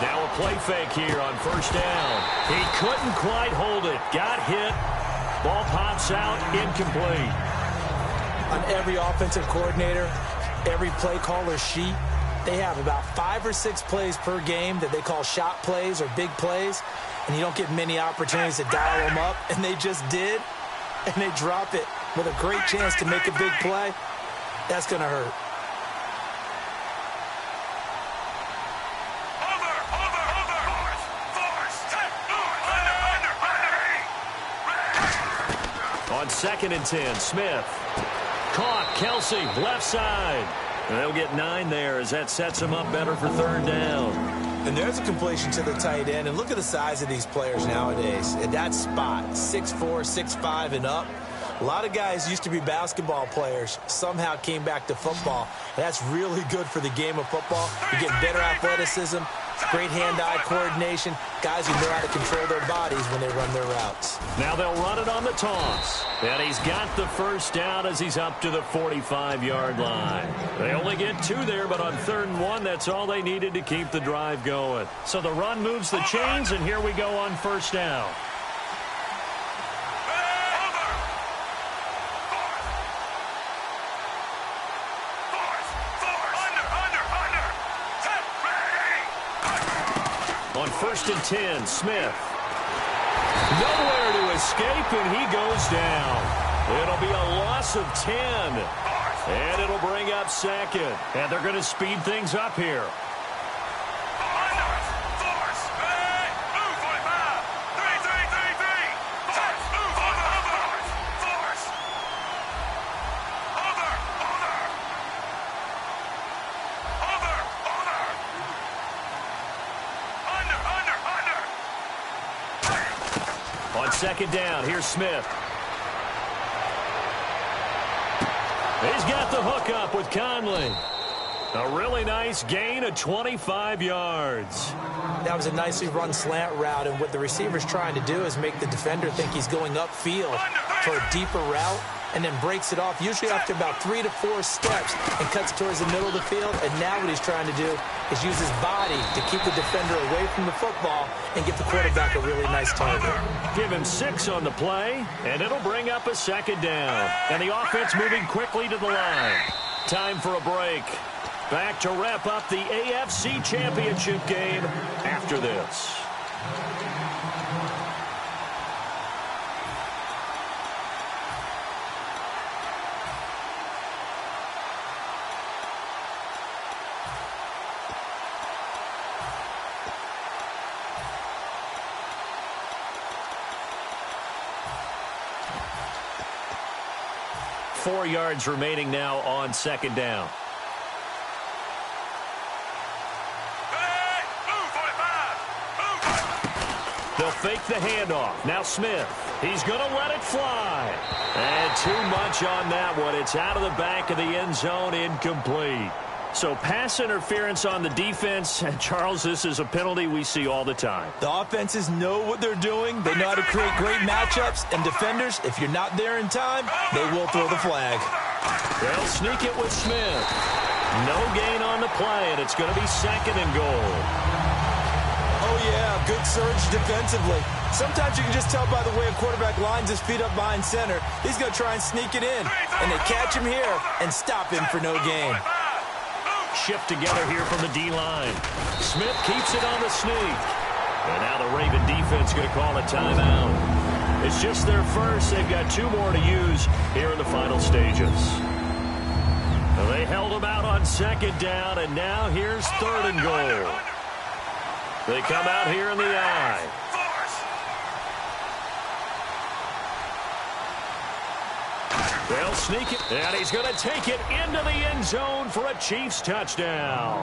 Now a play fake here on first down. He couldn't quite hold it. Got hit. Ball pops out. Incomplete. On every offensive coordinator, every play caller sheet, they have about 5 or 6 plays per game that they call shot plays or big plays, and you don't get many opportunities to dial them up, and they just did, and they drop it with a great chance to make a big play. That's going to hurt. On 2nd and 10, Smith. Caught, Kelsey, left side. And they'll get 9 there as that sets them up better for third down. And there's a completion to the tight end. And look at the size of these players nowadays. At that spot, 6'4", 6'5", and up. A lot of guys used to be basketball players, somehow came back to football. And that's really good for the game of football. You get better athleticism, great hand-eye coordination, guys who know how to control their bodies when they run their routes. Now they'll run it on the toss. And he's got the first down as he's up to the 45-yard line. They only get 2 there, but on 3rd and 1, that's all they needed to keep the drive going. So the run moves the chains, and here we go on first down. On 1st and 10, Smith. Nowhere to escape, and he goes down. It'll be a loss of 10. And it'll bring up 2nd. And they're going to speed things up here. On 2nd down, here's Smith. He's got the hook up with Conley. A really nice gain of 25 yards. That was a nicely run slant route, and what the receiver's trying to do is make the defender think he's going upfield for a deeper route, and then breaks it off, usually after about 3 to 4 steps, and cuts towards the middle of the field. And now what he's trying to do is use his body to keep the defender away from the football and give the quarterback a really nice target. Give him 6 on the play, and it'll bring up a 2nd down. And the offense moving quickly to the line. Time for a break. Back to wrap up the AFC Championship game after this. Four yards remaining now on second down. They'll fake the handoff. Now Smith. He's going to let it fly. And too much on that one. It's out of the back of the end zone, incomplete. So pass interference on the defense. And Charles, this is a penalty we see all the time. The offenses know what they're doing. They know how to create great matchups. And defenders, if you're not there in time, they will throw the flag. They'll sneak it with Smith. No gain on the play, and it's going to be second and goal. Oh, yeah, good surge defensively. Sometimes you can just tell by the way a quarterback lines his feet up behind center. He's going to try and sneak it in. And they catch him here and stop him for no gain. Shift together here from the D-line. Smith keeps it on the sneak. And now the Raven defense going to call a timeout. It's just their first. They've got two more to use here in the final stages. Well, they held them out on second down, and now here's third and goal. They come out here in the I. They'll sneak it, and he's going to take it into the end zone for a Chiefs touchdown.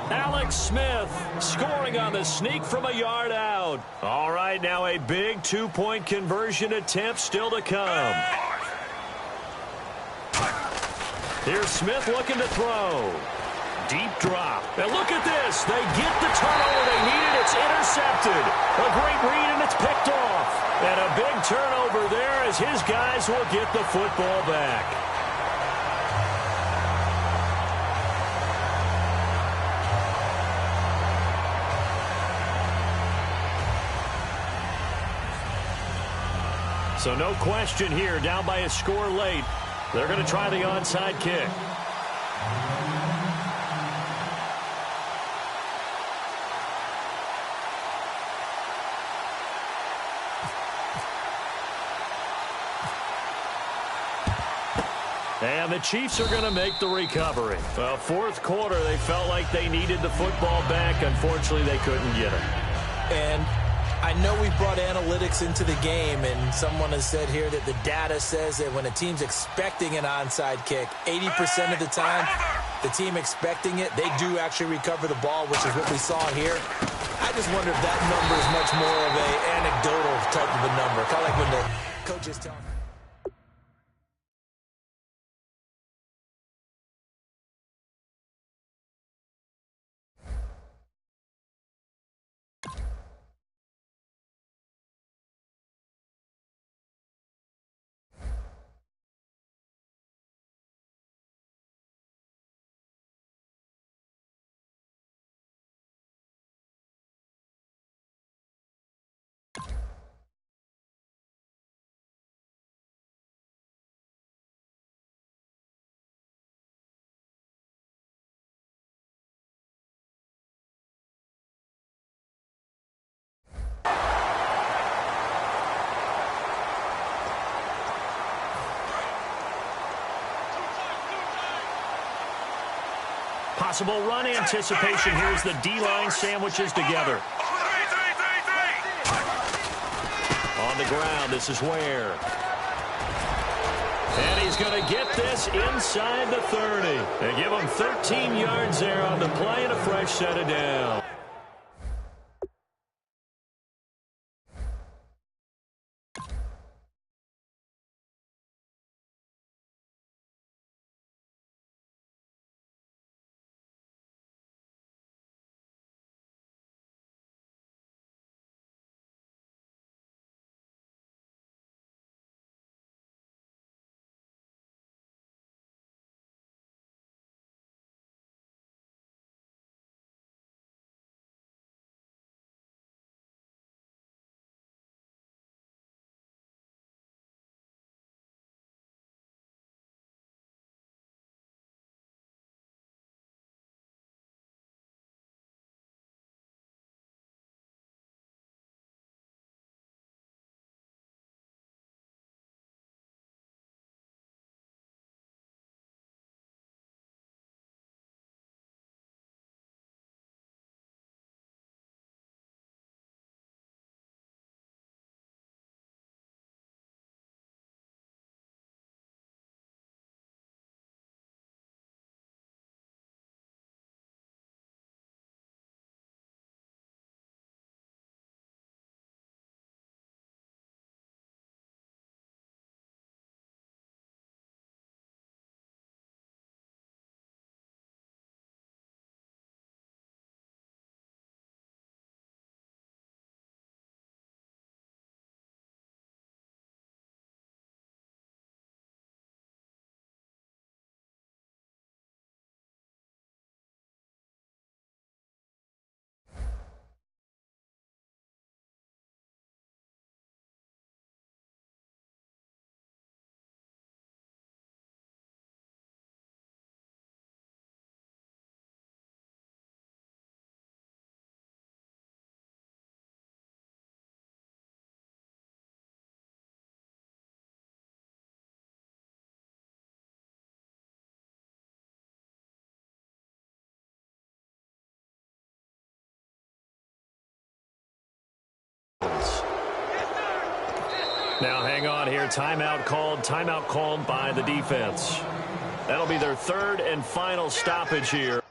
Alex Smith scoring on the sneak from a yard out. All right, now a big two-point conversion attempt still to come. Here's Smith looking to throw. Deep drop. And look at this. They get the turnover they needed. It's intercepted. A great read, and it's picked off. And a big turnover there as his guys will get the football back. So no question here, down by a score late. They're going to try the onside kick. And the Chiefs are going to make the recovery. Well, fourth quarter, they felt like they needed the football back. Unfortunately, they couldn't get it. And I know we brought analytics into the game, and someone has said here that the data says that when a team's expecting an onside kick, 80% of the time, the team expecting it, they do actually recover the ball, which is what we saw here. I just wonder if that number is much more of an anecdotal type of a number, kind of like when the coaches tell me. Possible run anticipation. Here's the D-line sandwiches together. On the ground, this is Ware. And he's going to get this inside the 30. They give him 13 yards there on the play and a fresh set of down. Now hang on here. Timeout called by the defense. That'll be their third and final stoppage here.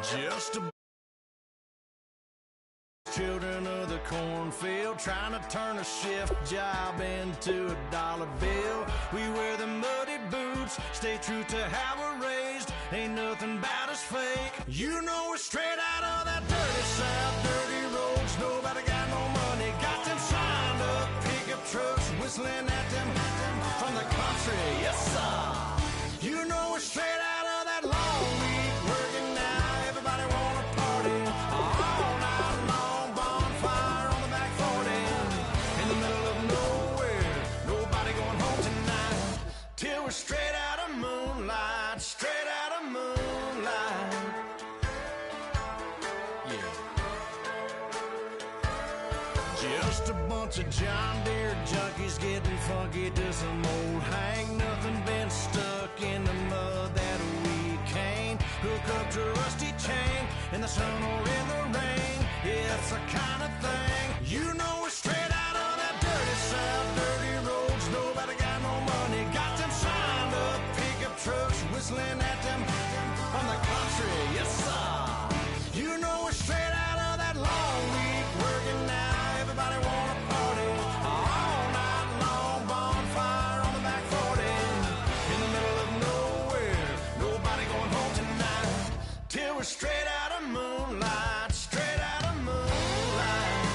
Just a children of the cornfield trying to turn a shift job into a dollar bill. We wear the muddy boots, stay true to how we're raised. Ain't nothing about us fake. You know we're straight out of that dirty south, dirty roads. Nobody got no money, got them signed up pickup trucks, whistling at them from the country. Yes, sir. You know we're straight out of that long week working now. Everybody wanna party all night long, bonfire on the back 40 in the middle of nowhere. Nobody going home tonight till we're straight out of moonlight, straight out of moonlight. Yeah. Just a bunch of John Deere junkies getting funky to some old hang. Nothing been stuck in the mud that we can't hook up to a rusty chain in the sun or in the rain. Yeah, it's the kind of thing. You know we're straight out of that dirty south, dirty roads. Nobody got no money, got them signed up pickup trucks, whistling at them from the country. Yes, sir. You know we're straight out of that long week working now. Everybody wanna party all night long, bonfire on the back 40 in the middle of nowhere. Nobody going home tonight till we're straight out of moonlight, straight out of moonlight.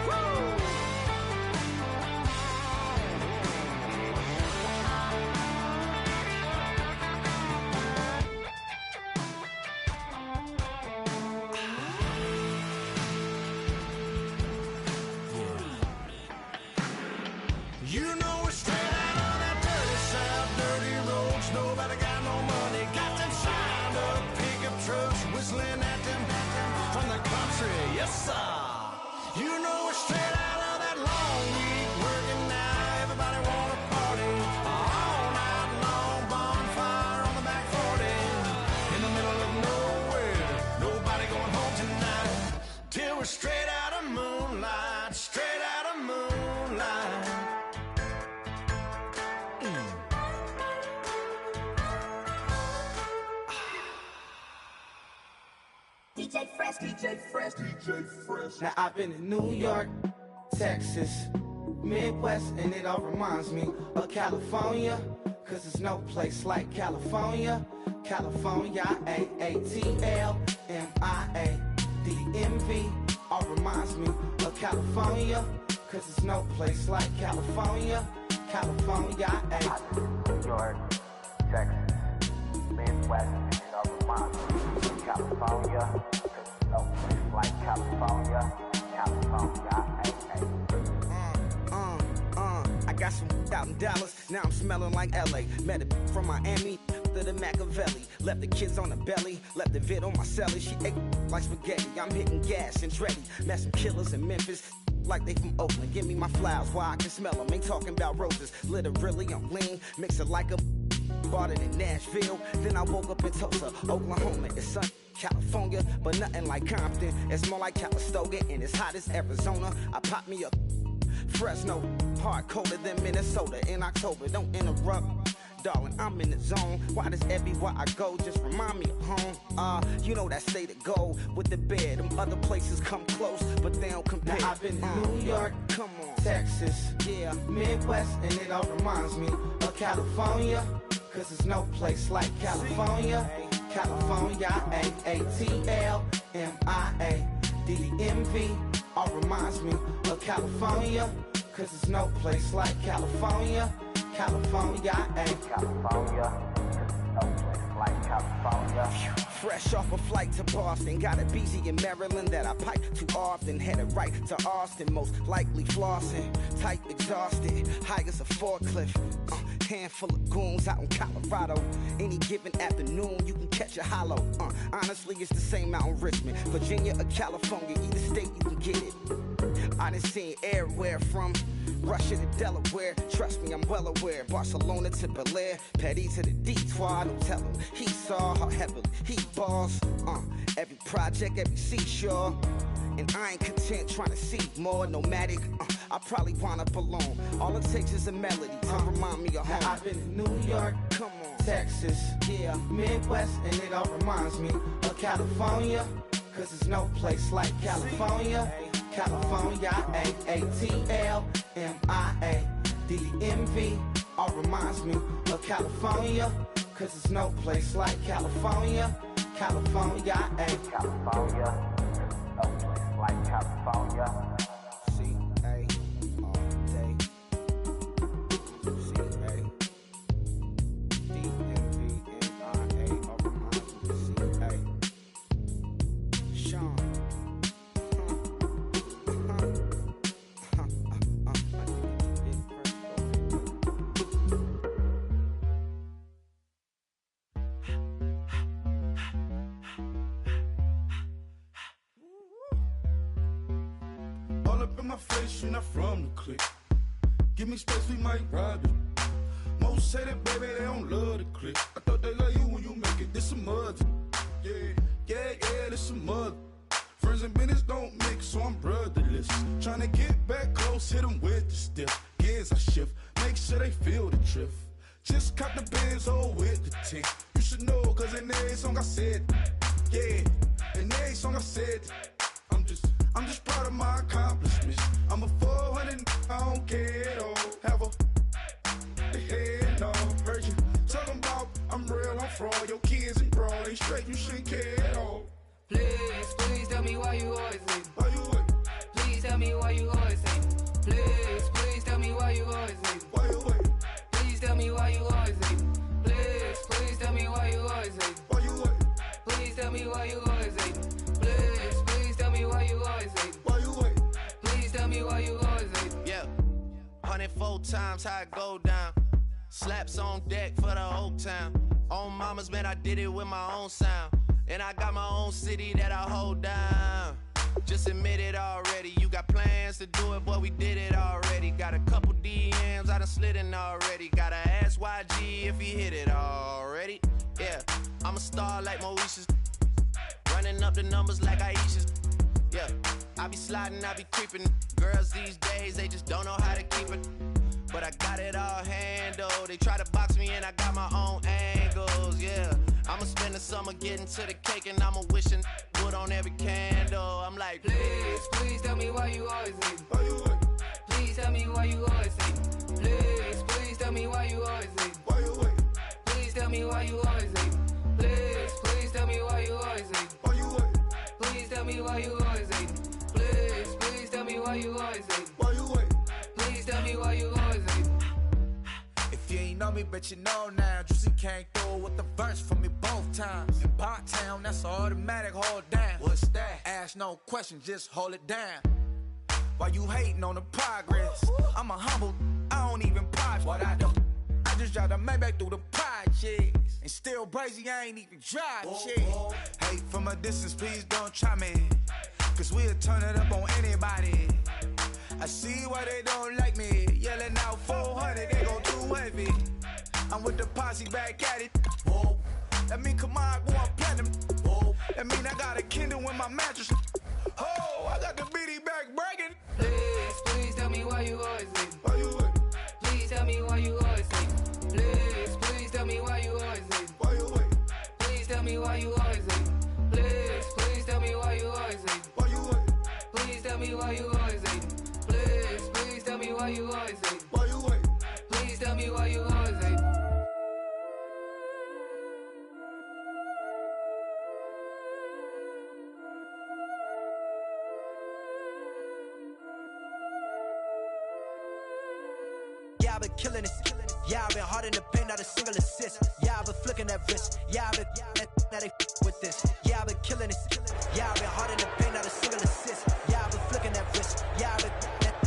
Woo! You know we're straight out of that dirty south, dirty roads. Nobody got no money, got them signed up pickup trucks, whistling at them from the country. Yes, sir. You know we're straight out of that long week working now. Everybody wanna party all night long, bonfire on the back 40 in the middle of nowhere. Nobody going home tonight till we're straight out of moonlight, straight out of moonlight. Now I've been in New York, Texas, Midwest, and it all reminds me of California, cause there's no place like California. California, A-A-T-L-M-I-A-D-M-V, all reminds me of California, cause there's no place like California. California, New York, Texas, Midwest, and it all reminds me of California, cause there's no place like California. California, I got some out in Dallas, now I'm smelling like LA. Met it from Miami to the Machiavelli. Left the kids on the belly, left the vid on my celly. She ate like spaghetti, I'm hitting gas and Dreddy. Met some killers in Memphis, like they from Oakland. Give me my flowers while I can smell them. Ain't talking about roses, literally I'm lean. Mix it like a bought it in Nashville. Then I woke up in Tulsa, Oklahoma. It's sun, California, but nothing like Compton. It's more like Calistoga, and it's hot as Arizona. I pop me a Fresno, hard colder than Minnesota in October. Don't interrupt, darling, I'm in the zone. Why does everywhere I go just remind me of home? You know that state of gold with the bed. Them other places come close, but they don't compare. Now I've been to New York, come on, Texas, yeah, Midwest, and it all reminds me of California, cause there's no place like California. California, A-A-T-L-M-I-A-D-M-V, all reminds me of California, cause there's no place like California. California, California, no place like California. Fresh off a flight to Boston, got a BZ in Maryland that I pipe too often. Headed right to Austin, most likely flossing. Tight exhausted, high as a forklift. Handful of goons out in Colorado. Any given afternoon, you can catch a hollow. Honestly, it's the same out in Richmond, Virginia or California. Either state, you can get it. I done seen everywhere from Russia to Delaware. Trust me, I'm well aware. Barcelona to Bel Air, Petty to the Detroit. Don't tell him he saw how heavily he balls. Every project, every seashore. And I ain't content trying to see more nomadic. I probably wind up alone. All it takes is a melody to remind me of home. Now I've been to New York, come on, Texas, yeah, Midwest, and it all reminds me of California, cause there's no place like California. California, A-A-T-L-M-I-A-D-M-V, all reminds me of California, cause there's no place like California. California, California, no place like California. C-A all day. C-A D-M-V-M-I-A, all reminds me of C-A. Sean. All up in my face, you're not from the clique. Give me space, we might ride it. Most say that, baby, they don't love the clique. I thought they love you when you make it. This some mud. Yeah, this some mud. Friends and business don't mix, so I'm brotherless. Trying to get back close, hit them with the stiff. Gears I shift, make sure they feel the drift. Just cop the Benz, oh, with the tick. You should know, cause in every song I said, yeah, in every song I said, I'm just proud of my accomplishments. I'm a 400, I don't care at all. Have a head, no, heard you talking about I'm real, I'm fraud. Your kids and broad, they straight, you shouldn't care at all. Please tell me why you always hate. Why you wait? Please tell me why you always hate. Please tell me why you always hate. Why you wait? Please tell me why you always hate. Please tell me why you always hate. Why you wait? Please tell me why you always hate. Please tell me why you always hate. Why you wait? Please tell me why you always hate. Yeah, 104 times how it go down. Slaps on deck for the whole town. On mamas, man, I did it with my own sound. And I got my own city that I hold down. Just admit it already. You got plans to do it, boy, we did it already. Got a couple DMs, I done slid in already. Gotta ask YG if he hit it already. Yeah, I'm a star like Moesha's. Running up the numbers like Aisha's. Yeah, I be sliding, I be creeping. Girls these days, they just don't know how to keep it. but I got it all handled. They try to box me and I got my own angles, yeah. I'ma spend the summer getting to the cake and I'ma wishing wood on every candle. I'm like, please, please tell me why you always leave. Why you wait? Please tell me why you always leave. Please, please tell me why you always leave. Why you wait? Please tell me why you always leave. Please, please tell me why you always leave. Why you wait? Please tell me why you always leave. Please, please tell me why you always leave. Why you wait? Please tell me why you always leave. If you ain't know me, bet you know now. Juicy came through with the verse for me both times. In Bot Town, that's automatic, hold down. What's that? Ask no question, just hold it down. Why you hating on the progress? I'm a humble, I don't even pause what I do. I just drive the Maybach through the projects. And still brazy, I ain't even drive shit. Hate from a distance, please don't try me. Cause we'll turn it up on anybody. I see why they don't like me. Yelling out 400, they go too heavy. I'm with the posse back at it. Whoa. That mean come on, go on platinum. Whoa. That mean I got a Kindle in my mattress. Oh, I got the BD back bragging. Please, please tell me why you always leave. Why you wait? Please tell me why you always leave. Please, please tell me why you always leave. Why you wait? Please tell me why you always leave. Please, please tell me why you always leave. Why you wait? Please tell me why you always leave. Please, please tell me why you always leave. Why you wait? Please tell me why you always leave. Yeah, I've been killing it. Yeah, I've been hard in the paint, not a single assist. Yeah, I've been flicking that wrist. Yeah, I've been now they with this. Yeah, I've been killing it. Yeah, I've been hard in the paint, not a single assist. Yeah, I've been flicking that wrist. Yeah, I've been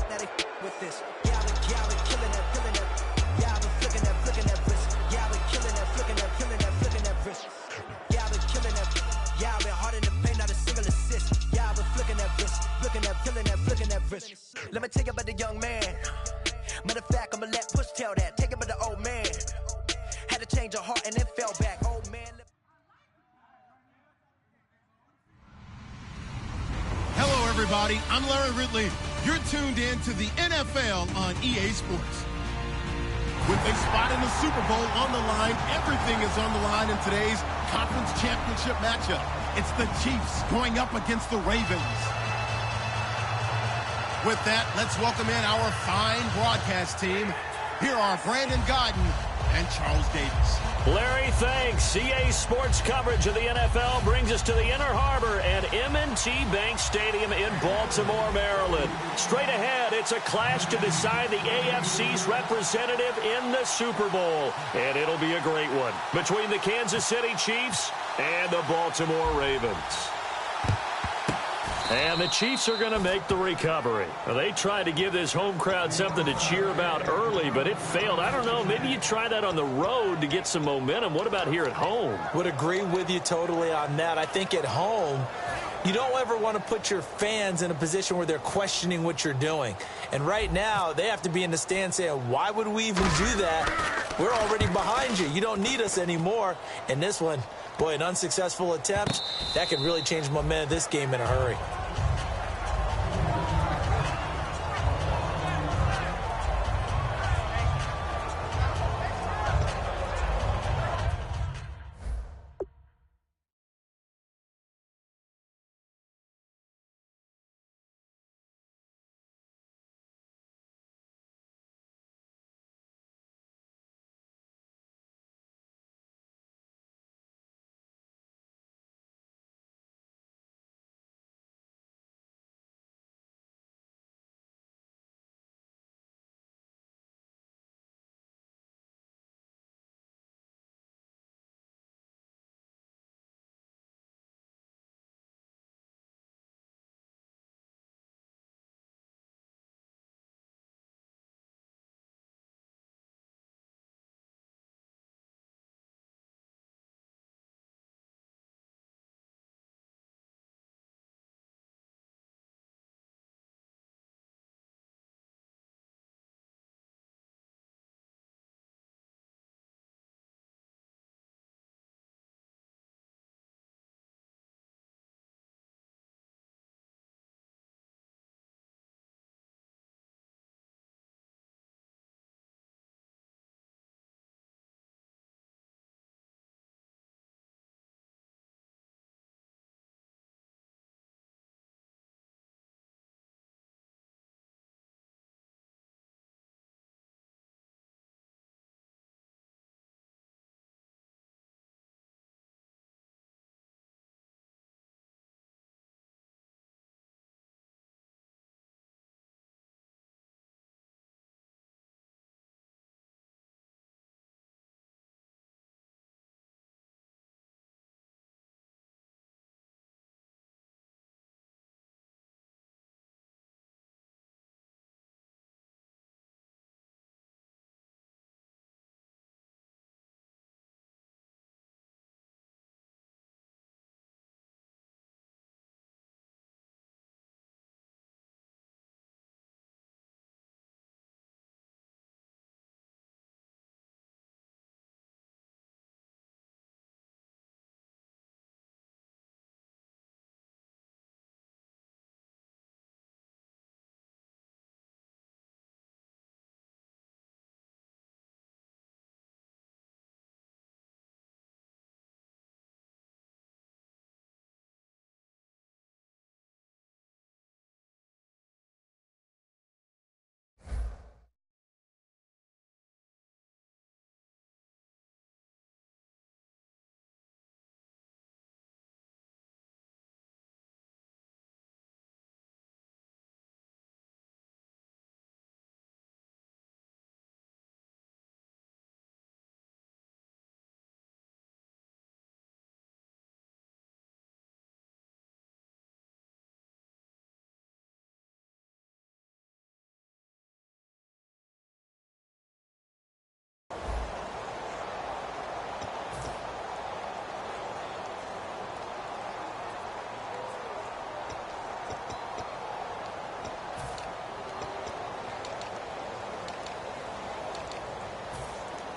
now they with this. Yeah, I've been killing that, killing that. Yeah, I've been flicking that wrist. Yeah, I've been killing that, flicking that wrist. Yeah, I've been killing that. Yeah, I've been hard in the paint, not a single assist. Yeah, I've been flicking that wrist, flicking that wrist. Let me tell you about the young man. Matter of fact, I'ma let Push tell that. Take it by the old man. Had to change her heart and then fell back. Old man. Hello, everybody. I'm Larry Ridley. You're tuned in to the NFL on EA Sports. With a spot in the Super Bowl on the line, everything is on the line in today's conference championship matchup. It's the Chiefs going up against the Ravens. With that, let's welcome in our fine broadcast team. Here are Brandon Godden and Charles Davis. Larry, thanks. EA Sports coverage of the NFL brings us to the Inner Harbor at M&T Bank Stadium in Baltimore, Maryland. Straight ahead, it's a clash to decide the AFC's representative in the Super Bowl. And it'll be a great one between the Kansas City Chiefs and the Baltimore Ravens. And the Chiefs are going to make the recovery. Well, they tried to give this home crowd something to cheer about early, but it failed. I don't know. Maybe you try that on the road to get some momentum. What about here at home? Would agree with you totally on that. I think at home, you don't ever want to put your fans in a position where they're questioning what you're doing. And right now, they have to be in the stand saying, why would we even do that? We're already behind you. You don't need us anymore. And this one, boy, an unsuccessful attempt, that could really change the momentum of this game in a hurry.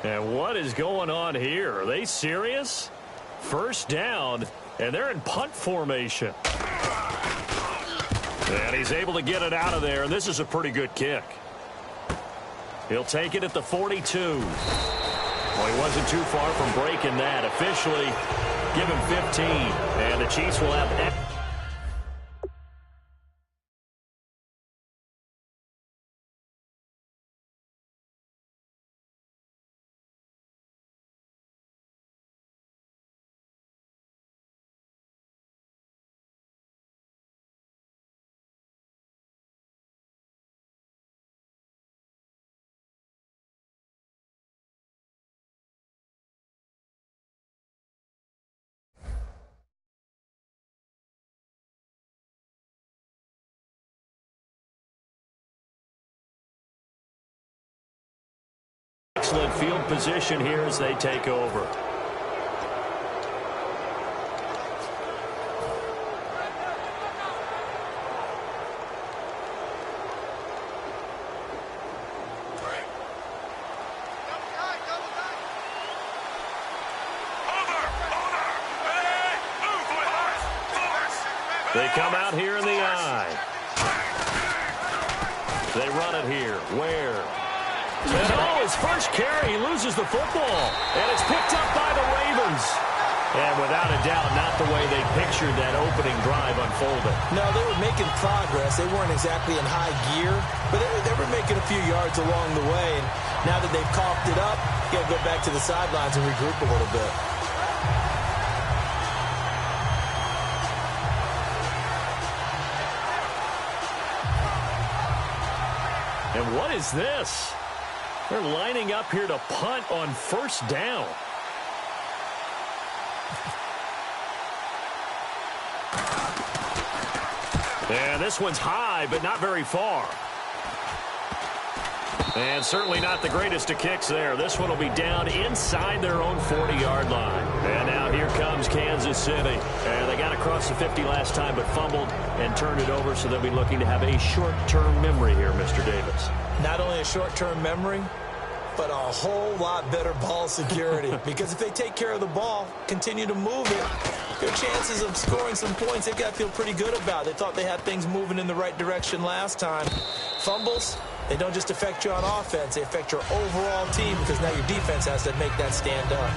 And what is going on here? Are they serious? First down, and they're in punt formation. And he's able to get it out of there, and this is a pretty good kick. He'll take it at the 42. Well, he wasn't too far from breaking that. Officially, give him 15. And the Chiefs will have... Excellent field position here as they take over. They come out here in the eye. They run it here. Where? And his first carry, he loses the football. And it's picked up by the Ravens. And without a doubt, not the way they pictured that opening drive unfolding. No, they were making progress. They weren't exactly in high gear, but they were making a few yards along the way. And now that they've coughed it up, you got to go back to the sidelines and regroup a little bit. And what is this? They're lining up here to punt on first down. And this one's high, but not very far. And certainly not the greatest of kicks there. This one will be down inside their own 40-yard line. And now here comes Kansas City. And they got across the 50 last time, but fumbled and turned it over, so they'll be looking to have a short-term memory here, Mr. Davis. Not only a short-term memory, but a whole lot better ball security. Because if they take care of the ball, continue to move it, their chances of scoring some points, they've got to feel pretty good about. They thought they had things moving in the right direction last time. Fumbles, they don't just affect you on offense, they affect your overall team because now your defense has to make that stand up.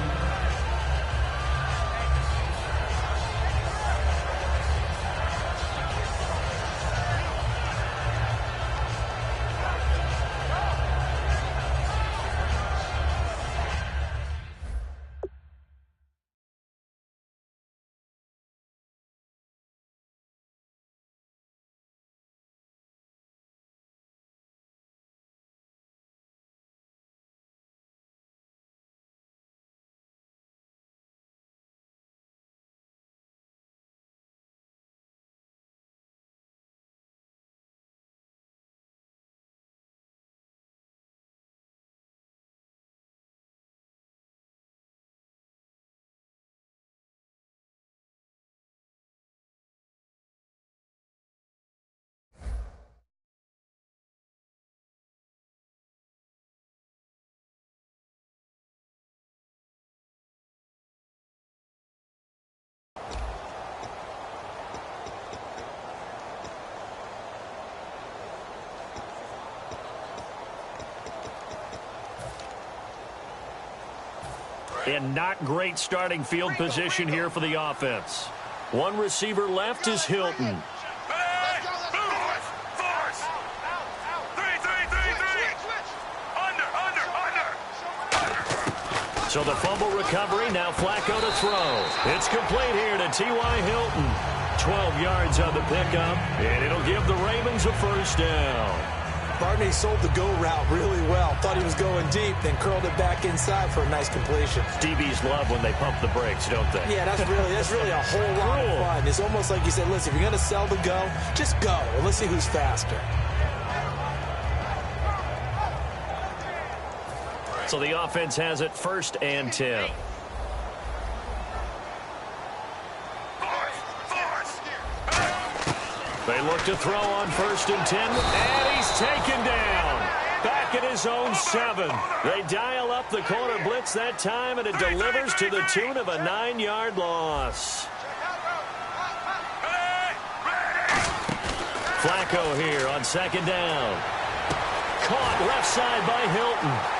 And not great starting field position here for the offense. One receiver left is Hilton. So the fumble recovery, now Flacco to throw. It's complete here to T.Y. Hilton. 12 yards on the pickup, and it'll give the Ravens a first down. Barney sold the go route really well. Thought he was going deep, then curled it back inside for a nice completion. DBs love when they pump the brakes, don't they? Yeah, that's really a whole lot of fun. It's almost like you said, listen, if you're going to sell the go, just go. And let's see who's faster. So the offense has it 1st and 10. They look to throw on 1st and 10, and he's taken down. Back at his his own 7. They dial up the corner blitz that time, and it delivers to the tune of a 9-yard loss. Flacco here on second down. Caught left side by Hilton.